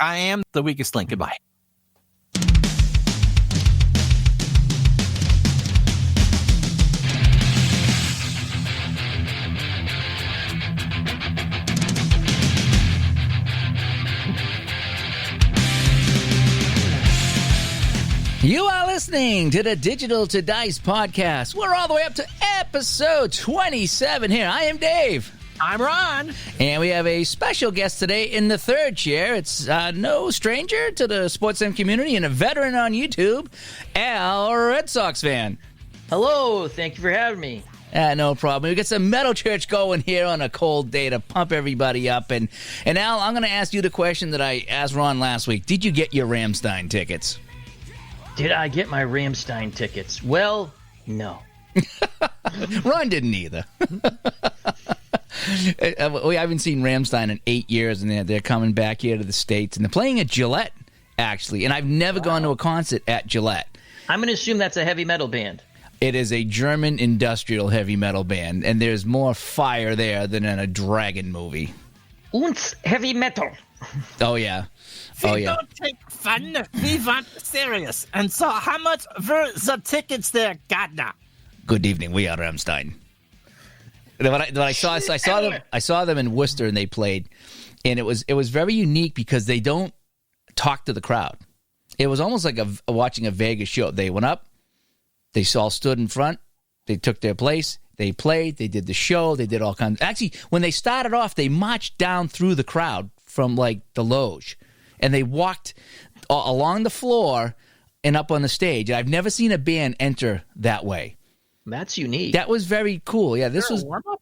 I am the weakest link. Goodbye. You are listening to the Digital to Dice podcast. We're all the way up to episode 27 here. I am Dave. I'm Ron. And we have a special guest today in the third chair. It's no stranger to the SportsM community and a veteran on YouTube, Al, RedSox fan. Hello. Thank you for having me. No problem. We got some Metal Church going here on a cold day to pump everybody up. And Al, I'm going to ask you the question that I asked Ron last week. Did you get your Rammstein tickets? Did I get my Rammstein tickets? Well, no. Ron didn't either. We haven't seen Rammstein in 8 years, and they're coming back here to the States. And they're playing at Gillette, actually. And I've never gone to a concert at Gillette. I'm going to assume that's a heavy metal band. It is a German industrial heavy metal band, and there's more fire there than in a Dragon movie. Und heavy metal. Oh, yeah. We don't take fun. We want serious. And so how much were the tickets there, Gardner? Good evening. We are Rammstein. I saw them in Worcester, and they played, and it was very unique because they don't talk to the crowd. It was almost like watching a Vegas show. They went up, they all stood in front, they took their place, they played, they did the show, they did all kinds. Actually, when they started off, they marched down through the crowd from like the loge, and they walked along the floor and up on the stage. I've never seen a band enter that way. That's unique. That was very cool. Yeah, this was warm-up?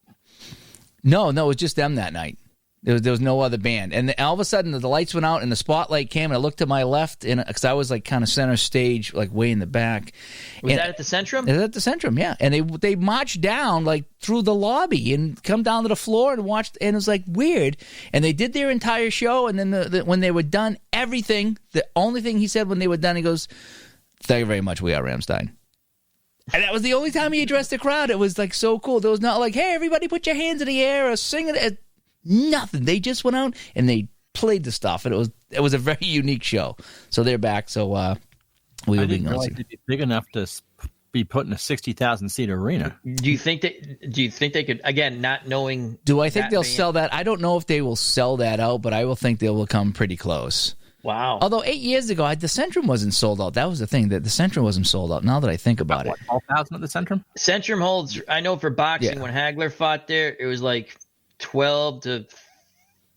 No, it was just them that night. There was no other band. And all of a sudden, the lights went out and the spotlight came, and I looked to my left, because I was like kind of center stage, like way in the back. Was that at the Centrum? It was at the Centrum, yeah. And they marched down like through the lobby and come down to the floor and watched, and it was like weird. And they did their entire show, and then when they were done, everything, the only thing he said when they were done, he goes, "Thank you very much, we are Rammstein." And that was the only time he addressed the crowd. It was like so cool. There was not like, "Hey, everybody put your hands in the air," or sing it. Nothing. They just went out and they played the stuff, and it was a very unique show. So they're back. So we will be realize it'd be big enough to be put in a 60,000 seat arena. Do you think they could, again, not knowing? Do I think they'll sell that? I don't know if they will sell that out, but I will think they will come pretty close. Wow. Although 8 years ago, the Centrum wasn't sold out. That was the thing, that the Centrum wasn't sold out. Now that I think about it. 12,000 at the Centrum? Centrum holds, I know for boxing, when Hagler fought there, it was like 12 to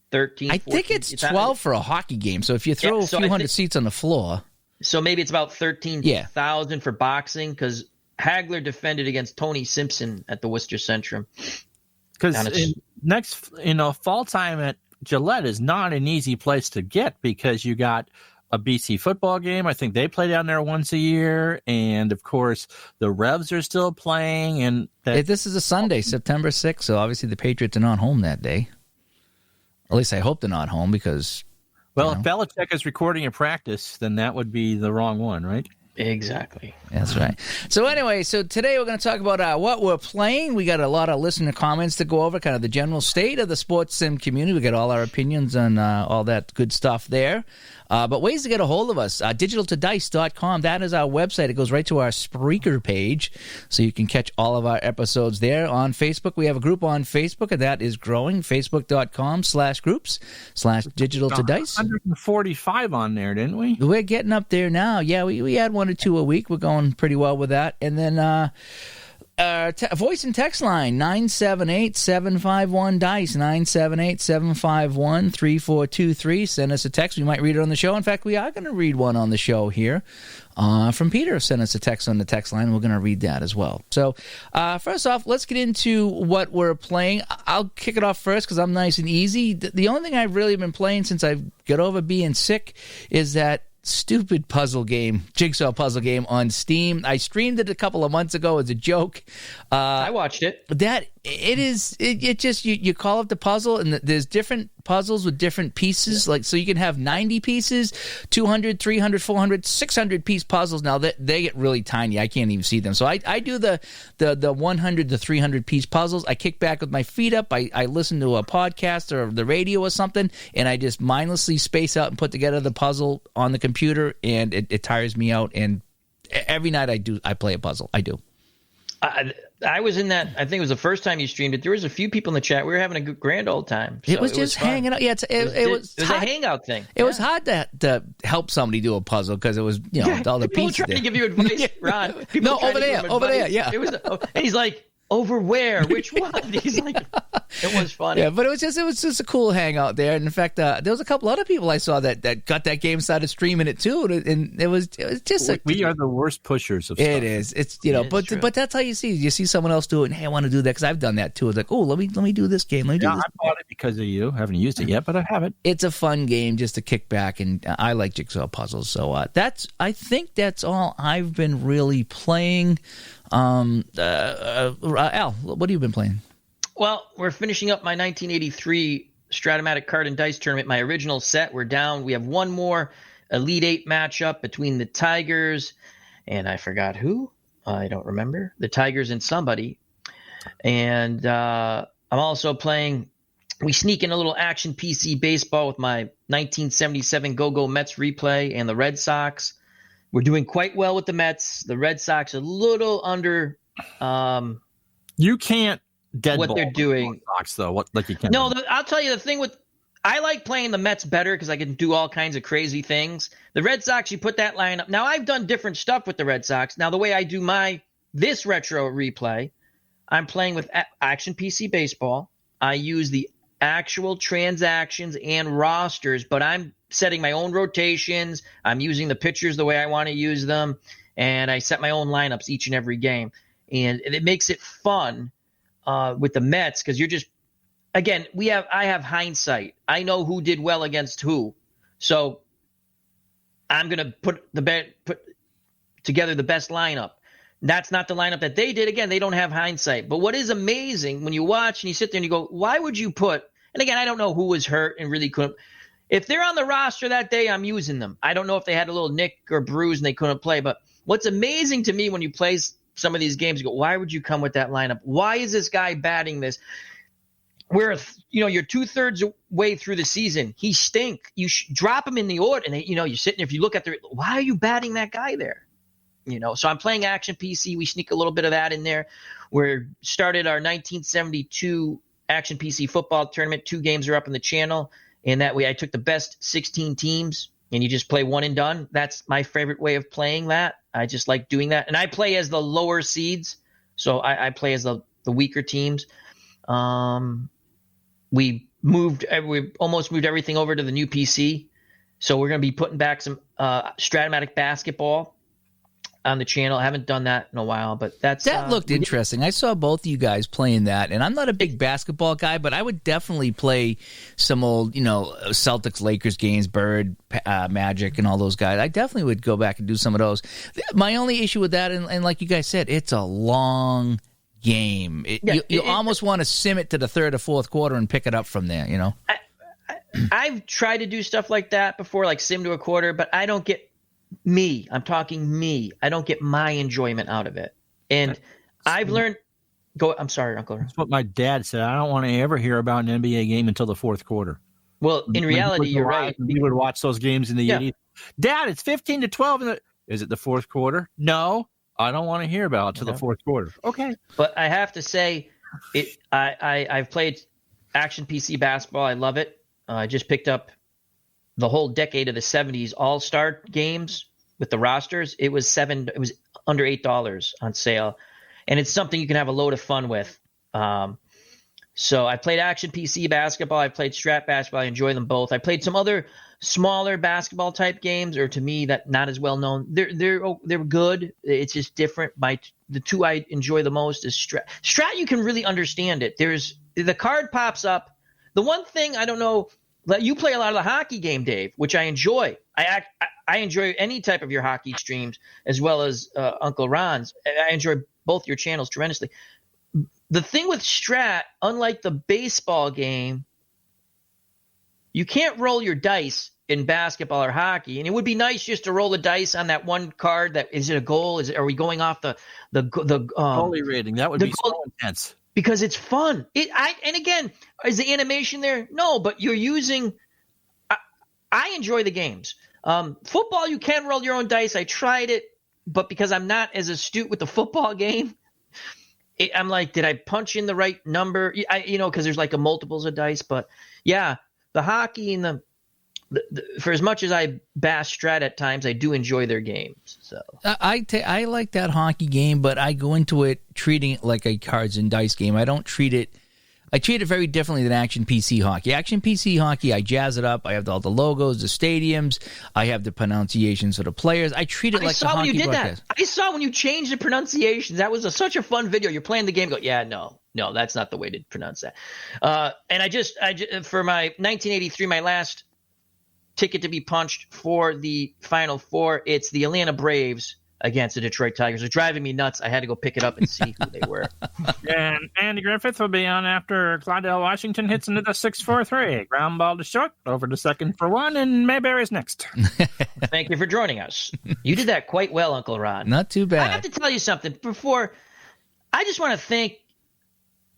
13. I think it's 12 for a hockey game. So if you throw a few hundred seats on the floor. So maybe it's about 13,000 for boxing, because Hagler defended against Tony Simpson at the Worcester Centrum. Because fall time at Gillette is not an easy place to get, because you got a BC football game. I think they play down there once a year. And, of course, the Revs are still playing. And this is a Sunday, September 6th, so obviously the Patriots are not home that day. At least I hope they're not home, because... Well, if Belichick is recording a practice, then that would be the wrong one, right? Exactly. That's right. So anyway, today we're going to talk about what we're playing. We got a lot of listener comments to go over, kind of the general state of the sports sim community. We got all our opinions on all that good stuff there. But ways to get a hold of us, digitaltodice.com. That is our website. It goes right to our Spreaker page, so you can catch all of our episodes there. On Facebook, we have a group on Facebook, and that is growing, facebook.com/groups/digitaltodice. 145 on there, didn't we? We're getting up there now. Yeah, we had 1 or 2 a week. We're going pretty well with that. And then voice and text line, 978-751-DICE, 978-751-3423. Send us a text. We might read it on the show. In fact, we are going to read one on the show here from Peter. Send us a text on the text line. We're going to read that as well. So first off, let's get into what we're playing. I'll kick it off first because I'm nice and easy. The only thing I've really been playing since I've got over being sick is that stupid jigsaw puzzle game on Steam. I streamed it a couple of months ago as a joke. I watched it. That It is. It just you call up the puzzle, and there's different puzzles with different pieces. Like, so you can have 90 pieces, 200, 300, 400, 600 piece puzzles. Now that they get really tiny, I can't even see them. So I do the 100 to 300 piece puzzles. I kick back with my feet up. I listen to a podcast or the radio or something, and I just mindlessly space out and put together the puzzle on the computer, and it tires me out. And every night I play a puzzle. I do. I was in that. I think it was the first time you streamed it. There was a few people in the chat. We were having a grand old time. So it was just hanging out. Yeah, it was a hangout thing. It was hard to help somebody do a puzzle because it was all the people pieces. People trying to give you advice, Ron. No, over there. Yeah. It was, and he's like, over where? Which one? He's like, it was funny. Yeah, but it was just a cool hangout there. And in fact, there was a couple other people I saw that got that game, started streaming it too, and it was just we are the worst pushers of stuff. It is. It's but that's how you see someone else do it, and hey, I want to do that because I've done that too. It's like, oh, let me do this game. Let me do this. I bought it because of you. I haven't used it yet, but I have it. It's a fun game just to kick back, and I like jigsaw puzzles. So I think that's all I've been really playing. Al, what have you been playing? Well, we're finishing up my 1983 Stratomatic Card and Dice Tournament. My original set, we're down. We have one more Elite Eight matchup between the Tigers and I forgot who. I don't remember. The Tigers and somebody. And I'm also playing. We sneak in a little action PC baseball with my 1977 Go-Go Mets replay and the Red Sox. We're doing quite well with the Mets. The Red Sox a little under. You can't dead what they're doing. Sox though, you can. No, I'll tell you the thing with. I like playing the Mets better because I can do all kinds of crazy things. The Red Sox, you put that lineup. Now I've done different stuff with the Red Sox. Now the way I do this retro replay, I'm playing with Action PC Baseball. I use the actual transactions and rosters, but I'm setting my own rotations. I'm using the pitchers the way I want to use them, and I set my own lineups each and every game. And it makes it fun with the Mets because you're just, again, I have hindsight. I know who did well against who, so I'm gonna put together the best lineup. That's not the lineup that they did. Again, they don't have hindsight. But what is amazing when you watch and you sit there and you go, why would you put? And again, I don't know who was hurt and really couldn't. If they're on the roster that day, I'm using them. I don't know if they had a little nick or bruise and they couldn't play. But what's amazing to me when you play some of these games, you go, why would you come with that lineup? Why is this guy batting this? Where, you're 2/3 way through the season. He stink. You drop him in the order. And, you're sitting there. If you look at why are you batting that guy there? So I'm playing Action PC. We sneak a little bit of that in there. We started our 1972 Action PC football tournament. 2 games are up on the channel. And that way I took the best 16 teams, and you just play one and done. That's my favorite way of playing that. I just like doing that. And I play as the lower seeds, so I play as the weaker teams. We almost moved everything over to the new PC. So we're going to be putting back some Stratomatic basketball on the channel. I haven't done that in a while, but that looked interesting. I saw both of you guys playing that, and I'm not a big basketball guy, but I would definitely play some old, Celtics, Lakers games, Bird, Magic, and all those guys. I definitely would go back and do some of those. My only issue with that, and like you guys said, it's a long game. You almost want to sim it to the third or fourth quarter and pick it up from there, I've tried to do stuff like that before, like sim to a quarter, but I don't get I'm talking me. I don't get my enjoyment out of it. And I've learned I'm sorry, Uncle. That's what my dad said. I don't want to ever hear about an NBA game until the fourth quarter. Well, in reality, you're right. We would watch those games in the 80s. Dad, it's 15-12. Is it the fourth quarter? No, I don't want to hear about it until the fourth quarter. Okay. But I have to say, I've played Action PC basketball. I love it. I just picked up the whole decade of the 70s All-Star games with the rosters. It was under $8 on sale, and it's something you can have a load of fun with. So I played Action PC basketball. I played Strat basketball. I enjoy them both. I played some other smaller basketball type games, or to me that not as well known. They're good. It's just different. The two I enjoy the most is Strat. Strat, you can really understand it. The card pops up. The one thing I don't know. You play a lot of the hockey game, Dave, which I enjoy. I enjoy any type of your hockey streams as well as Uncle Ron's. I enjoy both your channels tremendously. the thing with Strat, unlike the baseball game, you can't roll your dice in basketball or hockey, and it would be nice just to roll the dice on that one card. That is it a goal? Are we going off the goalie rating? That would be so intense because it's fun. And again, is the animation there? No, but you're using. I enjoy the games. Football, you can roll your own dice. I tried it, but because I'm not as astute with the football game, I'm like, did I punch in the right number? Because there's like a multiples of dice. But yeah, the hockey and the for as much as I bash Strat at times, I do enjoy their games. So I like that hockey game, but I go into it treating it like a cards and dice game. I don't treat it. I treat it very differently than Action PC Hockey. Action PC Hockey, I jazz it up. I have all the logos, the stadiums. I have the pronunciations for the players. I treat it like the hockey broadcast. I saw when you did that. I saw when you changed the pronunciations. That was such a fun video. You're playing the game. Go, yeah, no, that's not the way to pronounce that. And I just for my 1983, my last ticket to be punched for the Final Four, it's the Atlanta Braves against the Detroit Tigers. They're driving me nuts. I had to go pick it up and see who they were. And Andy Griffith will be on after Clydell Washington hits into the 6-4-3. Ground ball to short, over to second for one, and Mayberry's next. Thank you for joining us. You did that quite well, Uncle Ron. Not too bad. I have to tell you something. I just want to thank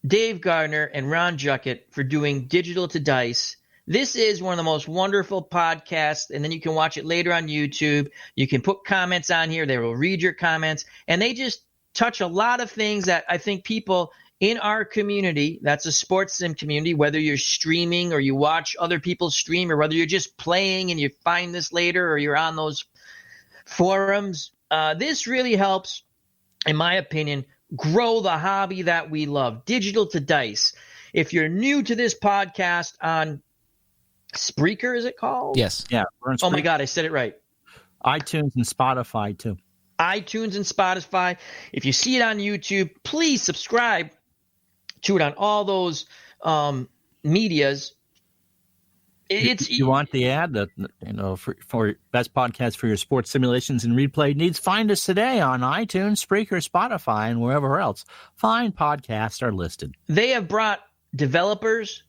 Dave Gardner and Ron Juckett for doing Digital to Dice. This is one of the most wonderful podcasts, and then you can watch it later on YouTube. You can put comments on here. They will read your comments, and they just touch a lot of things that I think people in our community, that's a sports sim community, whether you're streaming or you watch other people stream or whether you're just playing and you find this later or you're on those forums, this really helps, in my opinion, grow the hobby that we love, Digital to Dice. If you're new to this podcast on Spreaker, is it called? Yes. Yeah. Oh my God, I said it right. iTunes and Spotify too. iTunes and Spotify. If you see it on YouTube, please subscribe to it on all those medias. You want the ad that for best podcast for your sports simulations and replay needs? Find us today on iTunes, Spreaker, Spotify, and wherever else fine podcasts are listed. They have brought developers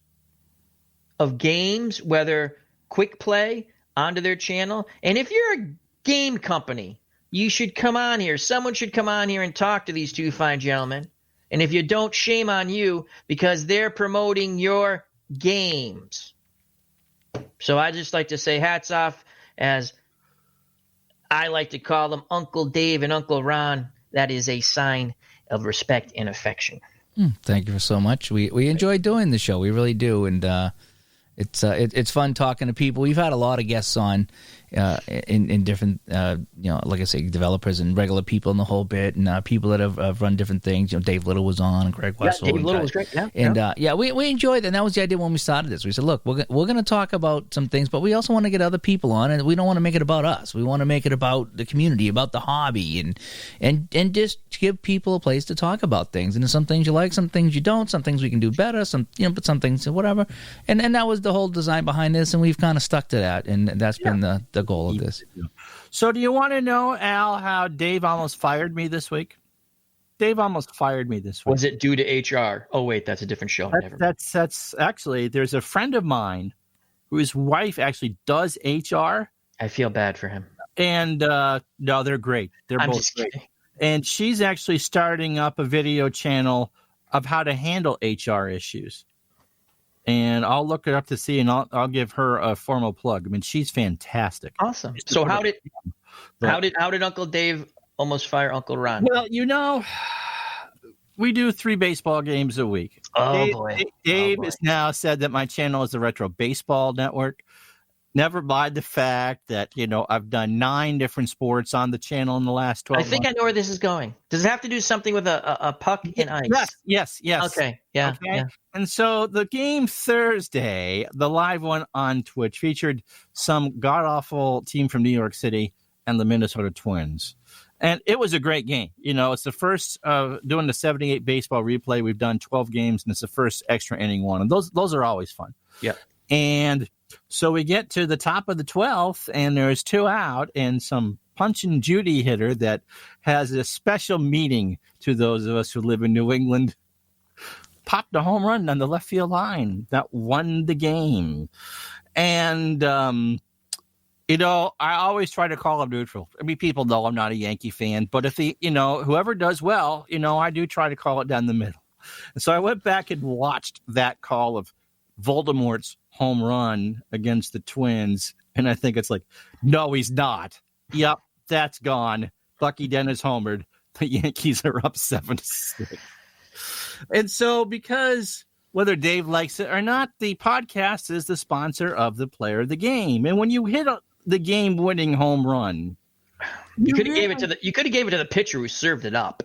of games, whether quick play, onto their channel. And if you're a game company, you should come on here. Someone should come on here and talk to these two fine gentlemen. And if you don't, shame on you, because they're promoting your games. So I just like to say hats off, as I like to call them, Uncle Dave and Uncle Ron. That is a sign of respect and affection. Thank you so much. We enjoy doing the show. We really do. And it's fun talking to people. We've had a lot of guests on in different, like I say, developers and regular people in the whole bit, and people that have run different things. Dave Little was on, and Greg Wessel. Yeah, Dave Little was great. Yeah, and we enjoyed it. And that was the idea when we started this. We said, look, we're going to talk about some things, but we also want to get other people on, and we don't want to make it about us. We want to make it about the community, about the hobby, and just give people a place to talk about things. And there's some things you like, some things you don't, some things we can do better, but some things whatever. And that was the whole design behind this, and we've kind of stuck to that, and that's been the goal of this. So do you want to know, Al, how Dave almost fired me this week? Dave almost fired me this week. Was it due to HR? Oh, wait, that's a different show. That's actually, there's a friend of mine whose wife actually does HR. I feel bad for him. And no, they're great. They're both great. Kidding. And she's actually starting up a video channel of how to handle HR issues. And I'll look it up to see, and I'll give her a formal plug. I mean, she's fantastic. Awesome. So how did Uncle Dave almost fire Uncle Ron? Well, we do 3 baseball games a week. Oh, boy. Dave has now said that my channel is the Retro Baseball Network. Never mind the fact that, I've done 9 different sports on the channel in the last 12 months. I think I know where this is going. Does it have to do something with a puck and ice? Yes. Okay. Yeah. Okay. Yeah. And so the game Thursday, the live one on Twitch, featured some god-awful team from New York City and the Minnesota Twins. And it was a great game. It's the first doing the 78 baseball replay. We've done 12 games, and it's the first extra inning one. And those are always fun. Yeah. And so we get to the top of the 12th, and there's 2 out, and some Punch and Judy hitter that has a special meaning to those of us who live in New England. popped a home run on the left field line that won the game. And, I always try to call him neutral. I mean, people know I'm not a Yankee fan, but if whoever does well, I do try to call it down the middle. And so I went back and watched that call of Voldemort's home run against the Twins. And I think it's like, no, he's not. Yep, that's gone. Bucky Dennis homered. The Yankees are up 7-6. And so because whether Dave likes it or not, the podcast is the sponsor of the Player of the Game. And when you hit the game-winning home run, you could have gave it to the pitcher who served it up.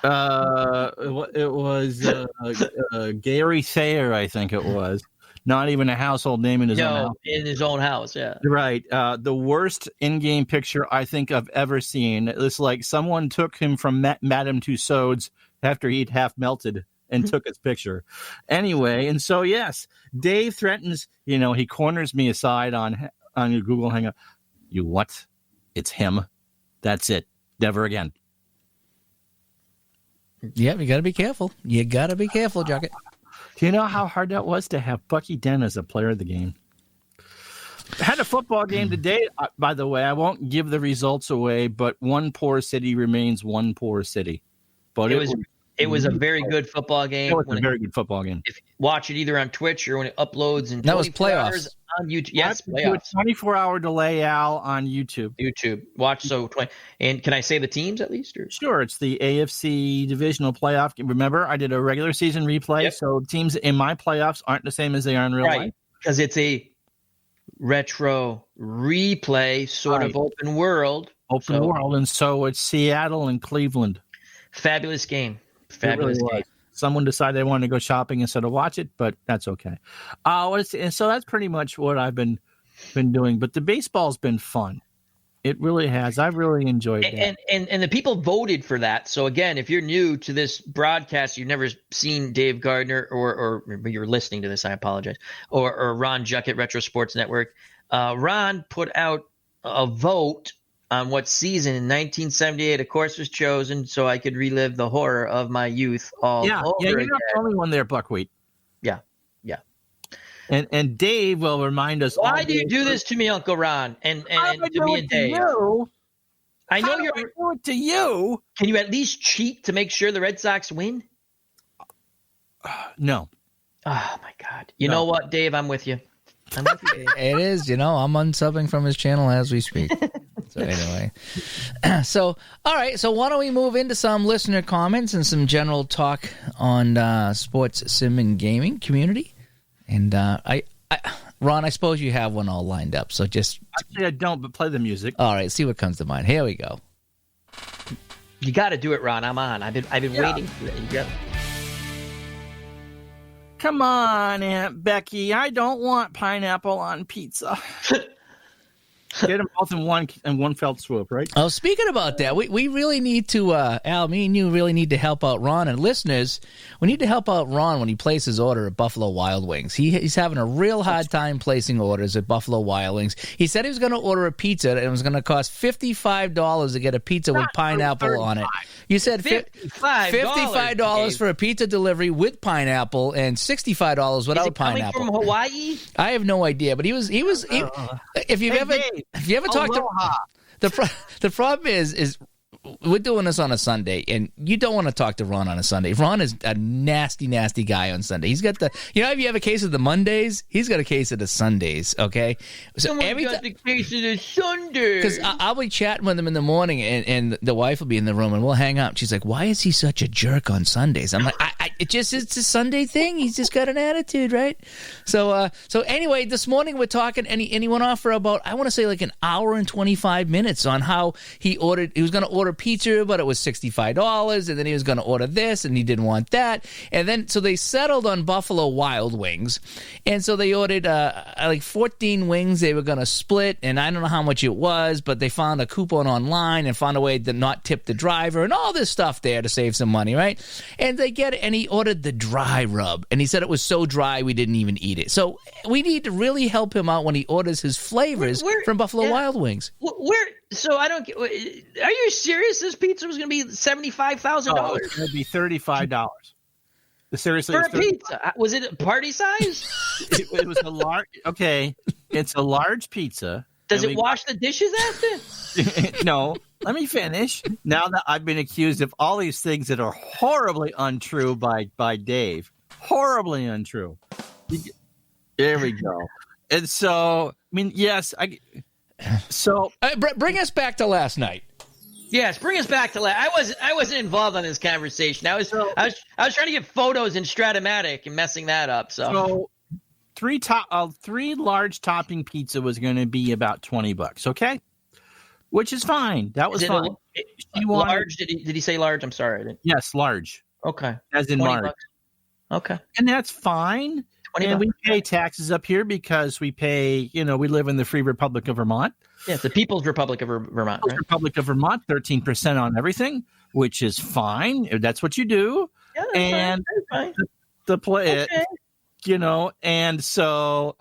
It was Gary Thayer, I think it was. Not even a household name in his own house. In his own house, yeah. Right. The worst in-game picture I think I've ever seen. It's like someone took him from Madame Tussauds after he'd half melted and took his picture. Anyway, and so, yes, Dave threatens, he corners me aside on your Google Hangout. You what? It's him. That's it. Never again. Yeah, you got to be careful. You got to be careful, Jucket. Do you know how hard that was to have Bucky Dent as a player of the game? I had a football game today, by the way. I won't give the results away, but one poor city remains one poor city. But it was a very good football game. It was a very good football game. If you watch it either on Twitch or when it uploads in that was playoffs on YouTube. Yes, playoffs. 24-hour delay, Al, on YouTube. Watch 20. And can I say the teams at least? Or? Sure. It's the AFC divisional playoff game. Remember, I did a regular season replay, yep. So teams in my playoffs aren't the same as they are in real life. Because it's a retro replay, sort of open world. And so it's Seattle and Cleveland. Fabulous game. Fabulous game. Someone decided they wanted to go shopping instead of watch it, but that's okay. And so that's pretty much what I've been doing. But the baseball's been fun. It really has. I've really enjoyed that. And the people voted for that. So again, if you're new to this broadcast, you've never seen Dave Gardner or you're listening to this, I apologize, or Ron Juckett, Retro Sports Network. Ron put out a vote on what season in 1978 a course was chosen so I could relive the horror of my youth all over again. Yeah, you're not the only one there, Buckwheat. Yeah. And Dave will remind us. Why do you do this to me, Uncle Ron? And to me and Dave. I know you're do it to you. Can you at least cheat to make sure the Red Sox win? No. Oh my God. You know what, Dave? I'm with you. It is, I'm unsubbing from his channel as we speak. So anyway, all right. So why don't we move into some listener comments and some general talk on sports sim and gaming community? And Ron, I suppose you have one all lined up. So just actually, I don't, but play the music. All right, see what comes to mind. Here we go. You got to do it, Ron. I'm on. I've been waiting for it. You got it. Come on, Aunt Becky. I don't want pineapple on pizza. Get them both in one felt swoop, right? Oh, speaking about that, we really need to, Al, me and you really need to help out Ron. And listeners, we need to help out Ron when he places his order at Buffalo Wild Wings. He's having a real hard time placing orders at Buffalo Wild Wings. He said he was going to order a pizza and it was going to cost $55 to get a pizza with pineapple on it. You said $55 for a pizza delivery with pineapple and $65 without pineapple. Coming from Hawaii? I have no idea, but he was. If you ever talked to the problem is we're doing this on a Sunday, and you don't want to talk to Ron on a Sunday. Ron is a nasty, nasty guy on Sunday. He's got if you have a case of the Mondays, he's got a case of the Sundays. Okay, so every got the case of the Sundays. Because I'll be chatting with him in the morning, and the wife will be in the room, and we'll hang out. She's like, "Why is he such a jerk on Sundays?" I'm like, it's a Sunday thing. He's just got an attitude, right? So anyway, this morning we're talking, and he went off for about, I want to say, like an hour and 25 minutes on how he was going to order pizza, but it was $65, and then he was going to order this, and he didn't want that, and then so they settled on Buffalo Wild Wings, and so they ordered like 14 wings they were going to split, and I don't know how much it was, but they found a coupon online and found a way to not tip the driver and all this stuff there to save some money, right? And they get it, and he ordered the dry rub, and he said it was so dry we didn't even eat it. So we need to really help him out when he orders his flavors from Buffalo Wild Wings. So I don't. Are you serious? This pizza was going to be $75,000. It's going to be $35. Seriously, For a pizza. Was it party size? it was a large. Okay, it's a large pizza. Does it wash the dishes after? No, let me finish. Now that I've been accused of all these things that are horribly untrue by Dave, horribly untrue. There we go. And so, I mean, yes, So bring us back to last night. Yes, bring us back to I wasn't involved on this conversation. I was trying to get photos in Stratomatic and messing that up. So three large topping pizza was going to be about $20. Okay, which is fine. That was fine. Large? Did he say large? I'm sorry. I didn't. Yes, large. Okay, as in large. Okay, and that's fine. And we pay taxes up here because we pay. We live in the Free Republic of Vermont. Yeah, the People's Republic of Vermont. Right? Republic of Vermont, 13% on everything, which is fine. That's what you do. Yeah, that's fine. The play, okay. And so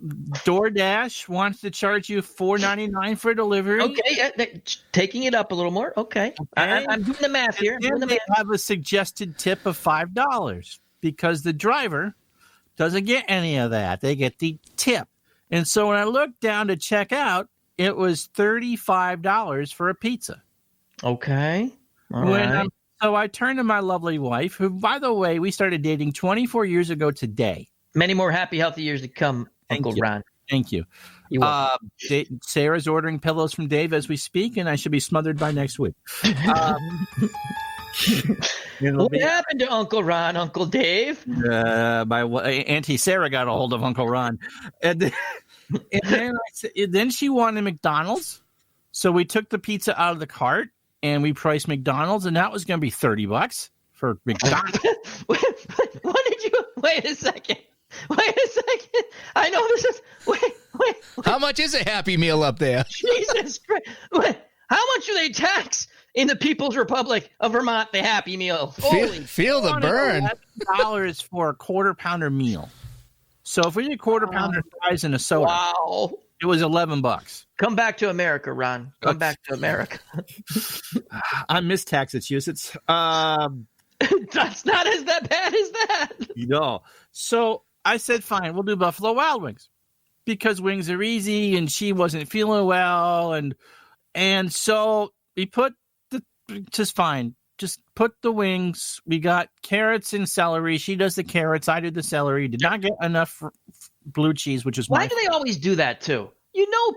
DoorDash wants to charge you $4.99 for delivery. Okay, taking it up a little more. Okay. I'm doing the math here. They have a suggested tip of $5 because the driver doesn't get any of that. They get the tip. And so when I looked down to check out, it was $35 for a pizza. Okay. All right. So I turned to my lovely wife, who, by the way, we started dating 24 years ago today. Many more happy, healthy years to come, Uncle Ron. Thank you. Sarah's ordering pillows from Dave as we speak, and I should be smothered by next week. What happened to Uncle Ron, Uncle Dave? My Auntie Sarah got a hold of Uncle Ron. And then she wanted McDonald's. So we took the pizza out of the cart and we priced McDonald's, and that was going to be $30 for McDonald's. Wait a second. I know this is. Wait. How much is a Happy Meal up there? Jesus Christ. How much do they tax in the People's Republic of Vermont, the Happy Meal? Feel the burn. $11 for a quarter pounder meal. So if we did quarter pounder fries and a soda, wow, it was $11. Come back to America, Ron. Come back to America. I miss Massachusetts. That's not as that bad as that. So I said, fine, we'll do Buffalo Wild Wings because wings are easy, and she wasn't feeling well, and so we put just fine. Just put the wings. We got carrots and celery. She does the carrots. I did the celery. Did not get enough blue cheese, which is why do they always do that too?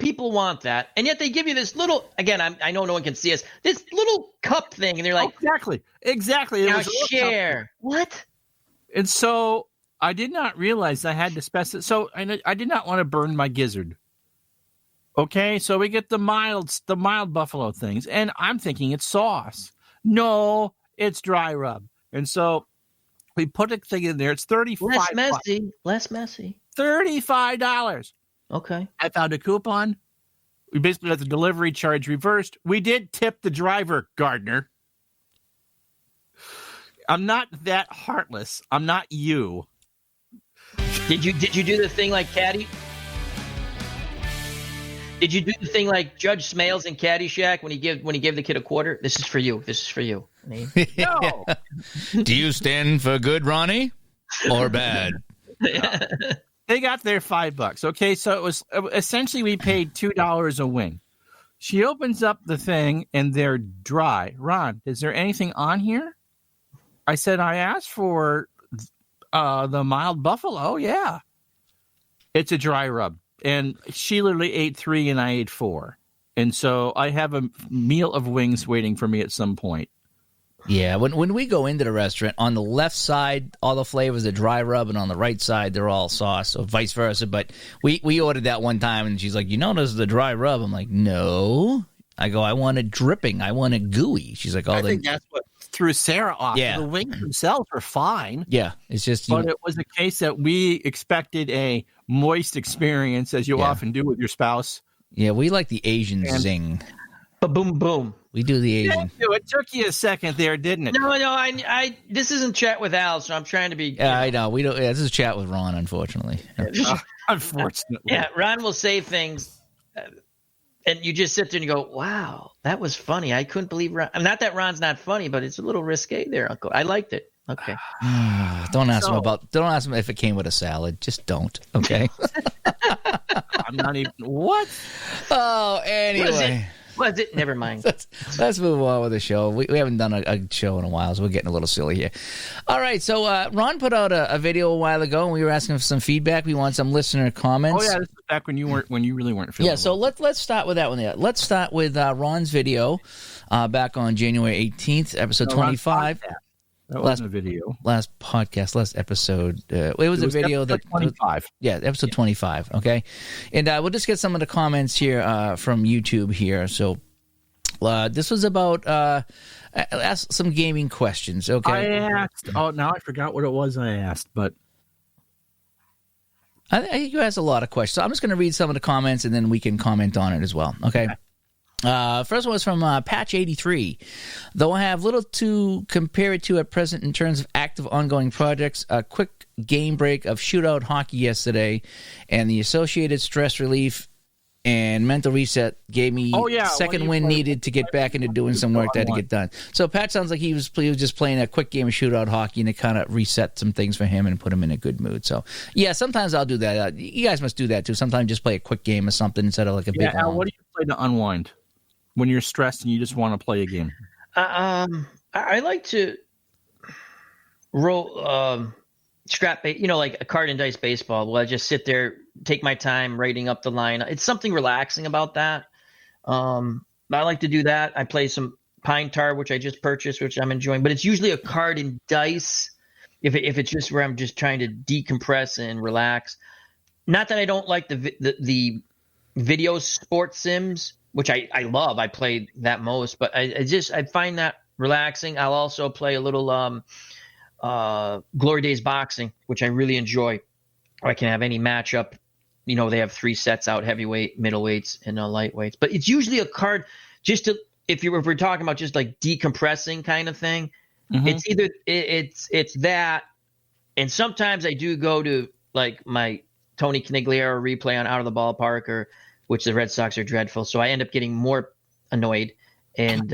People want that, and yet they give you this little. Again, I know no one can see us. This little cup thing, and they're like, exactly. Now share what? And so I did not realize I had to specify. So I did not want to burn my gizzard. Okay, so we get the mild buffalo things, and I'm thinking it's sauce. No, it's dry rub. And so we put a thing in there. It's $35. Less messy. $35. Okay. I found a coupon. We basically got the delivery charge reversed. We did tip the driver, Gardner. I'm not that heartless. I'm not you. Did you do the thing like Caddy? Did you do the thing like Judge Smales in Caddyshack when he gave the kid a quarter? This is for you. This is for you. No. Do you stand for good, Ronnie, or bad? They got their $5. Okay, so it was essentially we paid $2 a wing. She opens up the thing and they're dry. Ron, is there anything on here? I said I asked for the mild buffalo. Yeah, it's a dry rub. And she literally ate 3 and I ate 4. And so I have a meal of wings waiting for me at some point. Yeah, when we go into the restaurant, on the left side, all the flavors are dry rub, and on the right side, they're all sauce, or vice versa. But we ordered that one time, and she's like, this is the dry rub. I'm like, no. I go, I want it dripping. I want it gooey. She's like, I think that's what threw Sarah off. Yeah. The wings themselves were fine. Yeah, it's just... But it was a case that we expected a moist experience, as you often do with your spouse. Yeah, we like the Asian zing. Ba-boom, boom. We do the Asian. It took you a second there, didn't it? No, I this isn't chat with Al, so I'm trying to be... Yeah, I know. We don't. Yeah, this is chat with Ron, unfortunately. Unfortunately. Yeah, Ron will say things... and you just sit there and you go, wow, that was funny. I couldn't believe Ron. Not that Ron's not funny, but it's a little risque there, Uncle. I liked it. Okay. Don't ask him if it came with a salad. Just don't. Okay. I'm not even. What? Oh, anyway. Was it? Never mind. Let's move on with the show. We haven't done a show in a while, so we're getting a little silly here. All right, so Ron put out a video a while ago, and we were asking for some feedback. We want some listener comments. Oh yeah, this was back when you really weren't feeling. Yeah, so let's start with that one. There. Let's start with Ron's video back on January 18th, episode 25. That wasn't a video. Last podcast, last episode. It was a video that 25. Yeah, episode 25. Okay, and we'll just get some of the comments here from YouTube here. So this was about ask some gaming questions. Okay, I asked. Oh, now I forgot what it was I asked, but I think you asked a lot of questions. So I'm just going to read some of the comments, and then we can comment on it as well. Okay. First one was from Patch83. Though I have little to compare it to at present in terms of active ongoing projects, a quick game break of shootout hockey yesterday and the associated stress relief and mental reset gave me second win needed to get back into doing some work that had to get done. So Pat sounds like he was just playing a quick game of shootout hockey, and it kind of reset some things for him and put him in a good mood. So yeah, sometimes I'll do that. You guys must do that too. Sometimes just play a quick game of something instead of like a big one. Al, what do you play to unwind when you're stressed and you just want to play a game? I like to roll scrap, like a card and dice baseball. Well, I just sit there, take my time writing up the line. It's something relaxing about that. I like to do that. I play some Pine Tar, which I just purchased, which I'm enjoying. But it's usually a card and dice if it's just where I'm just trying to decompress and relax. Not that I don't like the video sports sims, which I love. I play that most, but I find that relaxing. I'll also play a little Glory Days boxing, which I really enjoy. Or I can have any matchup. They have 3 sets out: heavyweight, middleweights, and lightweights. But it's usually a card just to if we're talking about just like decompressing kind of thing. Mm-hmm. It's either it's that, and sometimes I do go to like my Tony Canigliaro replay on Out of the Ballpark, which the Red Sox are dreadful. So I end up getting more annoyed, and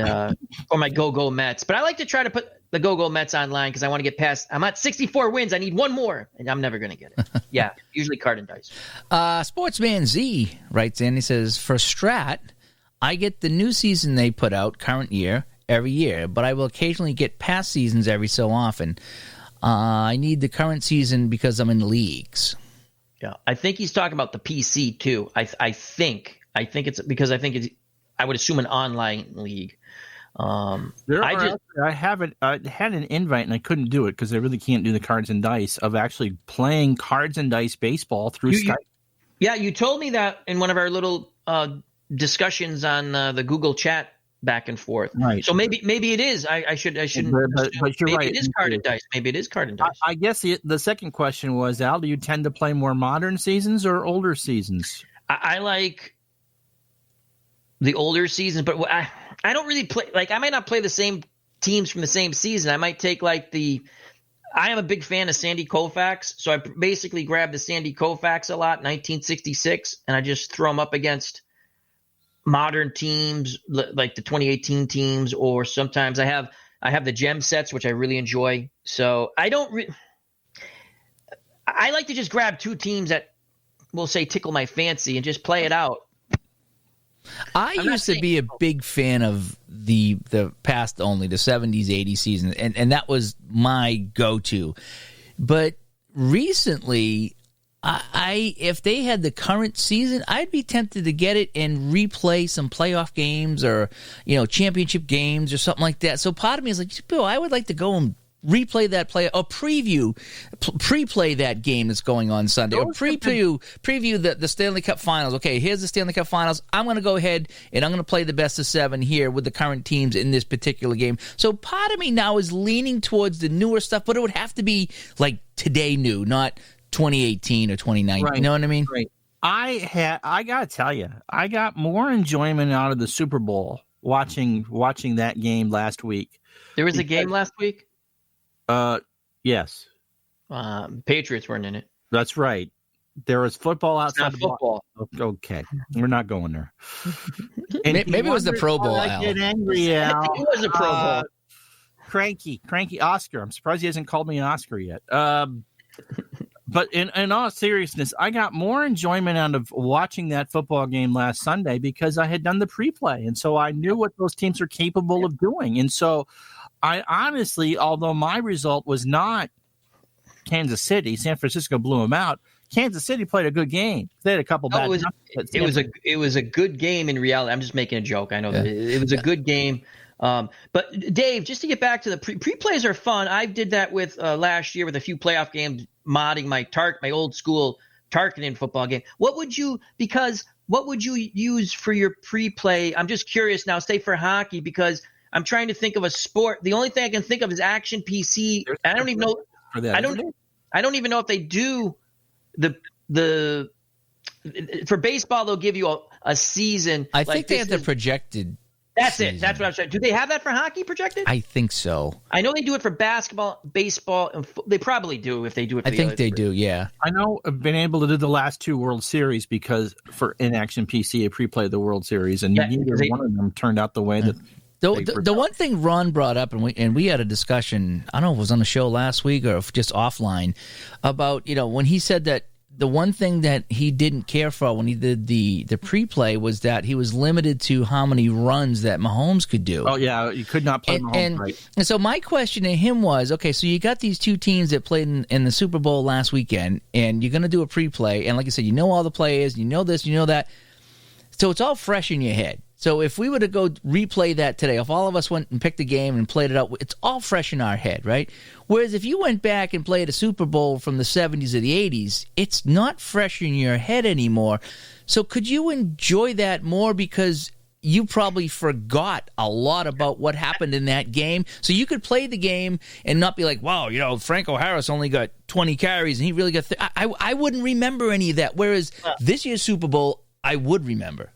or my Go Mets. But I like to try to put the Go Mets online because I want to get past. I'm at 64 wins. I need one more, and I'm never going to get it. Yeah, usually card and dice. Sportsman Z writes in. He says, for Strat, I get the new season they put out current year every year, but I will occasionally get past seasons every so often. I need the current season because I'm in leagues. Yeah, I think he's talking about the PC too. I think it's because I would assume an online league. I had an invite and I couldn't do it because I really can't do the cards and dice of actually playing cards and dice baseball through Skype. Yeah, you told me that in one of our little discussions on the Google chat back and forth. Right. So maybe it is. I shouldn't. But you're maybe right. It is card and dice. Maybe it is card and dice. I guess the second question was, Al, do you tend to play more modern seasons or older seasons? I like the older seasons, but I don't really play. Like, I might not play the same teams from the same season. I might take I am a big fan of Sandy Koufax, so I basically grab the Sandy Koufax a lot, 1966, and I just throw them up against modern teams like the 2018 teams, or sometimes I have the gem sets, which I really enjoy. So I like to just grab 2 teams that we'll say tickle my fancy and just play it out. I used to be a big fan of the past only, the 70s, 80s season, and that was my go-to. But recently, if they had the current season, I'd be tempted to get it and replay some playoff games or championship games or something like that. So part of me is like, Bill, I would like to go and replay that play or pre-play that game that's going on Sunday, or preview the Stanley Cup Finals. Okay, here's the Stanley Cup Finals. I'm going to go ahead and I'm going to play the best of 7 here with the current teams in this particular game. So part of me now is leaning towards the newer stuff, but it would have to be like today new, not 2018 or 2019. Right. You know what I mean? Right. I gotta tell you, I got more enjoyment out of the Super Bowl watching that game last week. There was a game last week? Yes. Patriots weren't in it. That's right. There was football outside the football. Okay, we're not going there. Maybe it was the Pro Bowl. I get angry, Al. I think it was a Pro Bowl. cranky Oscar. I'm surprised he hasn't called me an Oscar yet. But in all seriousness, I got more enjoyment out of watching that football game last Sunday because I had done the pre-play. And so I knew what those teams are capable of doing. And so I honestly, although my result was not Kansas City, San Francisco blew them out. Kansas City played a good game. They had a couple bad. It was a good game in reality. I'm just making a joke. I know that it was a good game. But Dave, just to get back to the pre-plays are fun. I did that with last year with a few playoff games, modding my old school Tarkinen football game. What would you use for your pre-play? I'm just curious now. Stay for hockey because I'm trying to think of a sport. The only thing I can think of is Action PC. I don't even know. I don't even know if they do the for baseball. They'll give you a season. I think they have the projected. That's season. it. That's what I'm saying. Do they have that for hockey projected? I think so. I know they do it for basketball, baseball, and they probably do if they do it. For I think they do. Yeah. I know I've been able to do the last two World Series because for Inaction PC, I pre-played the World Series, and neither one of them turned out the way that. The one thing Ron brought up, and we had a discussion, I don't know if it was on the show last week or just offline, about, when he said that the one thing that he didn't care for when he did the pre-play was that he was limited to how many runs that Mahomes could do. Oh, yeah, you could not play Mahomes right. And so my question to him was, okay, so you got these two teams that played in the Super Bowl last weekend, and you're going to do a pre-play, and like I said, you know all the players, you know this, you know that, so it's all fresh in your head. So if we were to go replay that today, if all of us went and picked a game and played it out, it's all fresh in our head, right? Whereas if you went back and played a Super Bowl from the 70s or the 80s, it's not fresh in your head anymore. So could you enjoy that more because you probably forgot a lot about what happened in that game? So you could play the game and not be like, wow, Franco Harris only got 20 carries and he really got I wouldn't remember any of that. Whereas this year's Super Bowl, I would remember.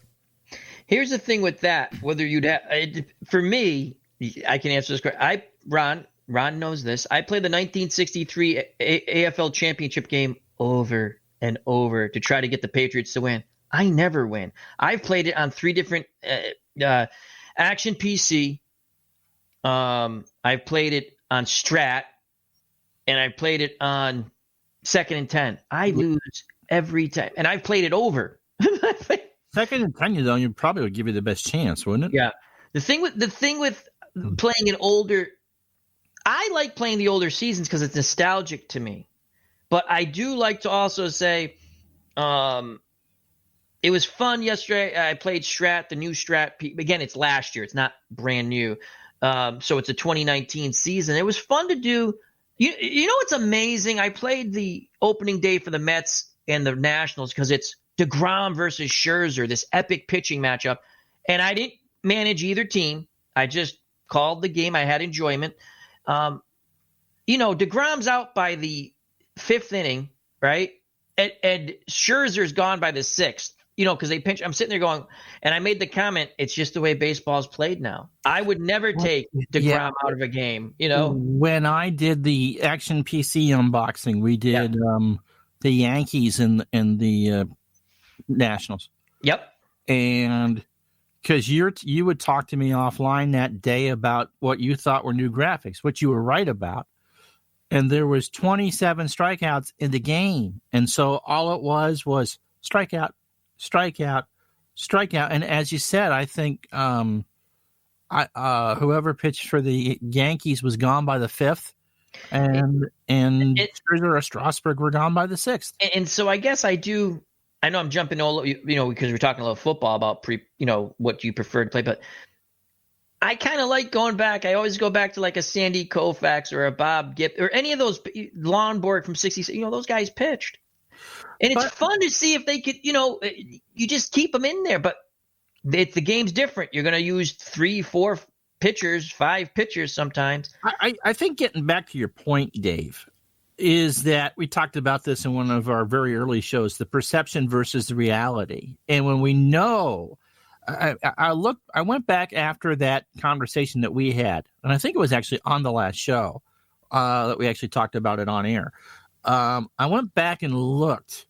Here's the thing with that, whether you'd have – for me, I can answer this question. Ron knows this. I played the 1963 AFL championship game over and over to try to get the Patriots to win. I never win. I've played it on 3 different Action PC. I've played it on Strat, and I played it on 2nd and 10. I lose every time, and I've played it over. 2nd and 10, though, you probably would give you the best chance, wouldn't it? Yeah. The thing with playing an older, I like playing the older seasons because it's nostalgic to me. But I do like to also say, it was fun yesterday. I played Strat, the new Strat. Again, it's last year. It's not brand new. So it's a 2019 season. It was fun to do. You know what's amazing? I played the opening day for the Mets and the Nationals because it's DeGrom versus Scherzer, this epic pitching matchup. And I didn't manage either team. I just called the game. I had enjoyment. DeGrom's out by the 5th inning, right? And Scherzer's gone by the 6th, because they pinch. I'm sitting there going, and I made the comment, it's just the way baseball's played now. I would never take DeGrom out of a game, When I did the Action PC unboxing, we did the Yankees and the Nationals. Yep. And because you would talk to me offline that day about what you thought were new graphics, which you were right about. And there was 27 strikeouts in the game. And so all it was strikeout, strikeout, strikeout. And as you said, I think whoever pitched for the Yankees was gone by the 5th. And Scherzer or Strasburg were gone by the 6th. And so I guess I know I'm jumping all, because we're talking a little football about what you prefer to play, but I kind of like going back. I always go back to like a Sandy Koufax or a Bob Gibb or any of those Lonborg from 60s. Those guys pitched. And it's fun to see if they could, you just keep them in there. But the game's different. You're going to use 3, 4 pitchers, 5 pitchers sometimes. I think getting back to your point, Dave, is that we talked about this in one of our very early shows, the perception versus the reality. And when we know, I went back after that conversation that we had, and I think it was actually on the last show that we actually talked about it on air. I went back and looked.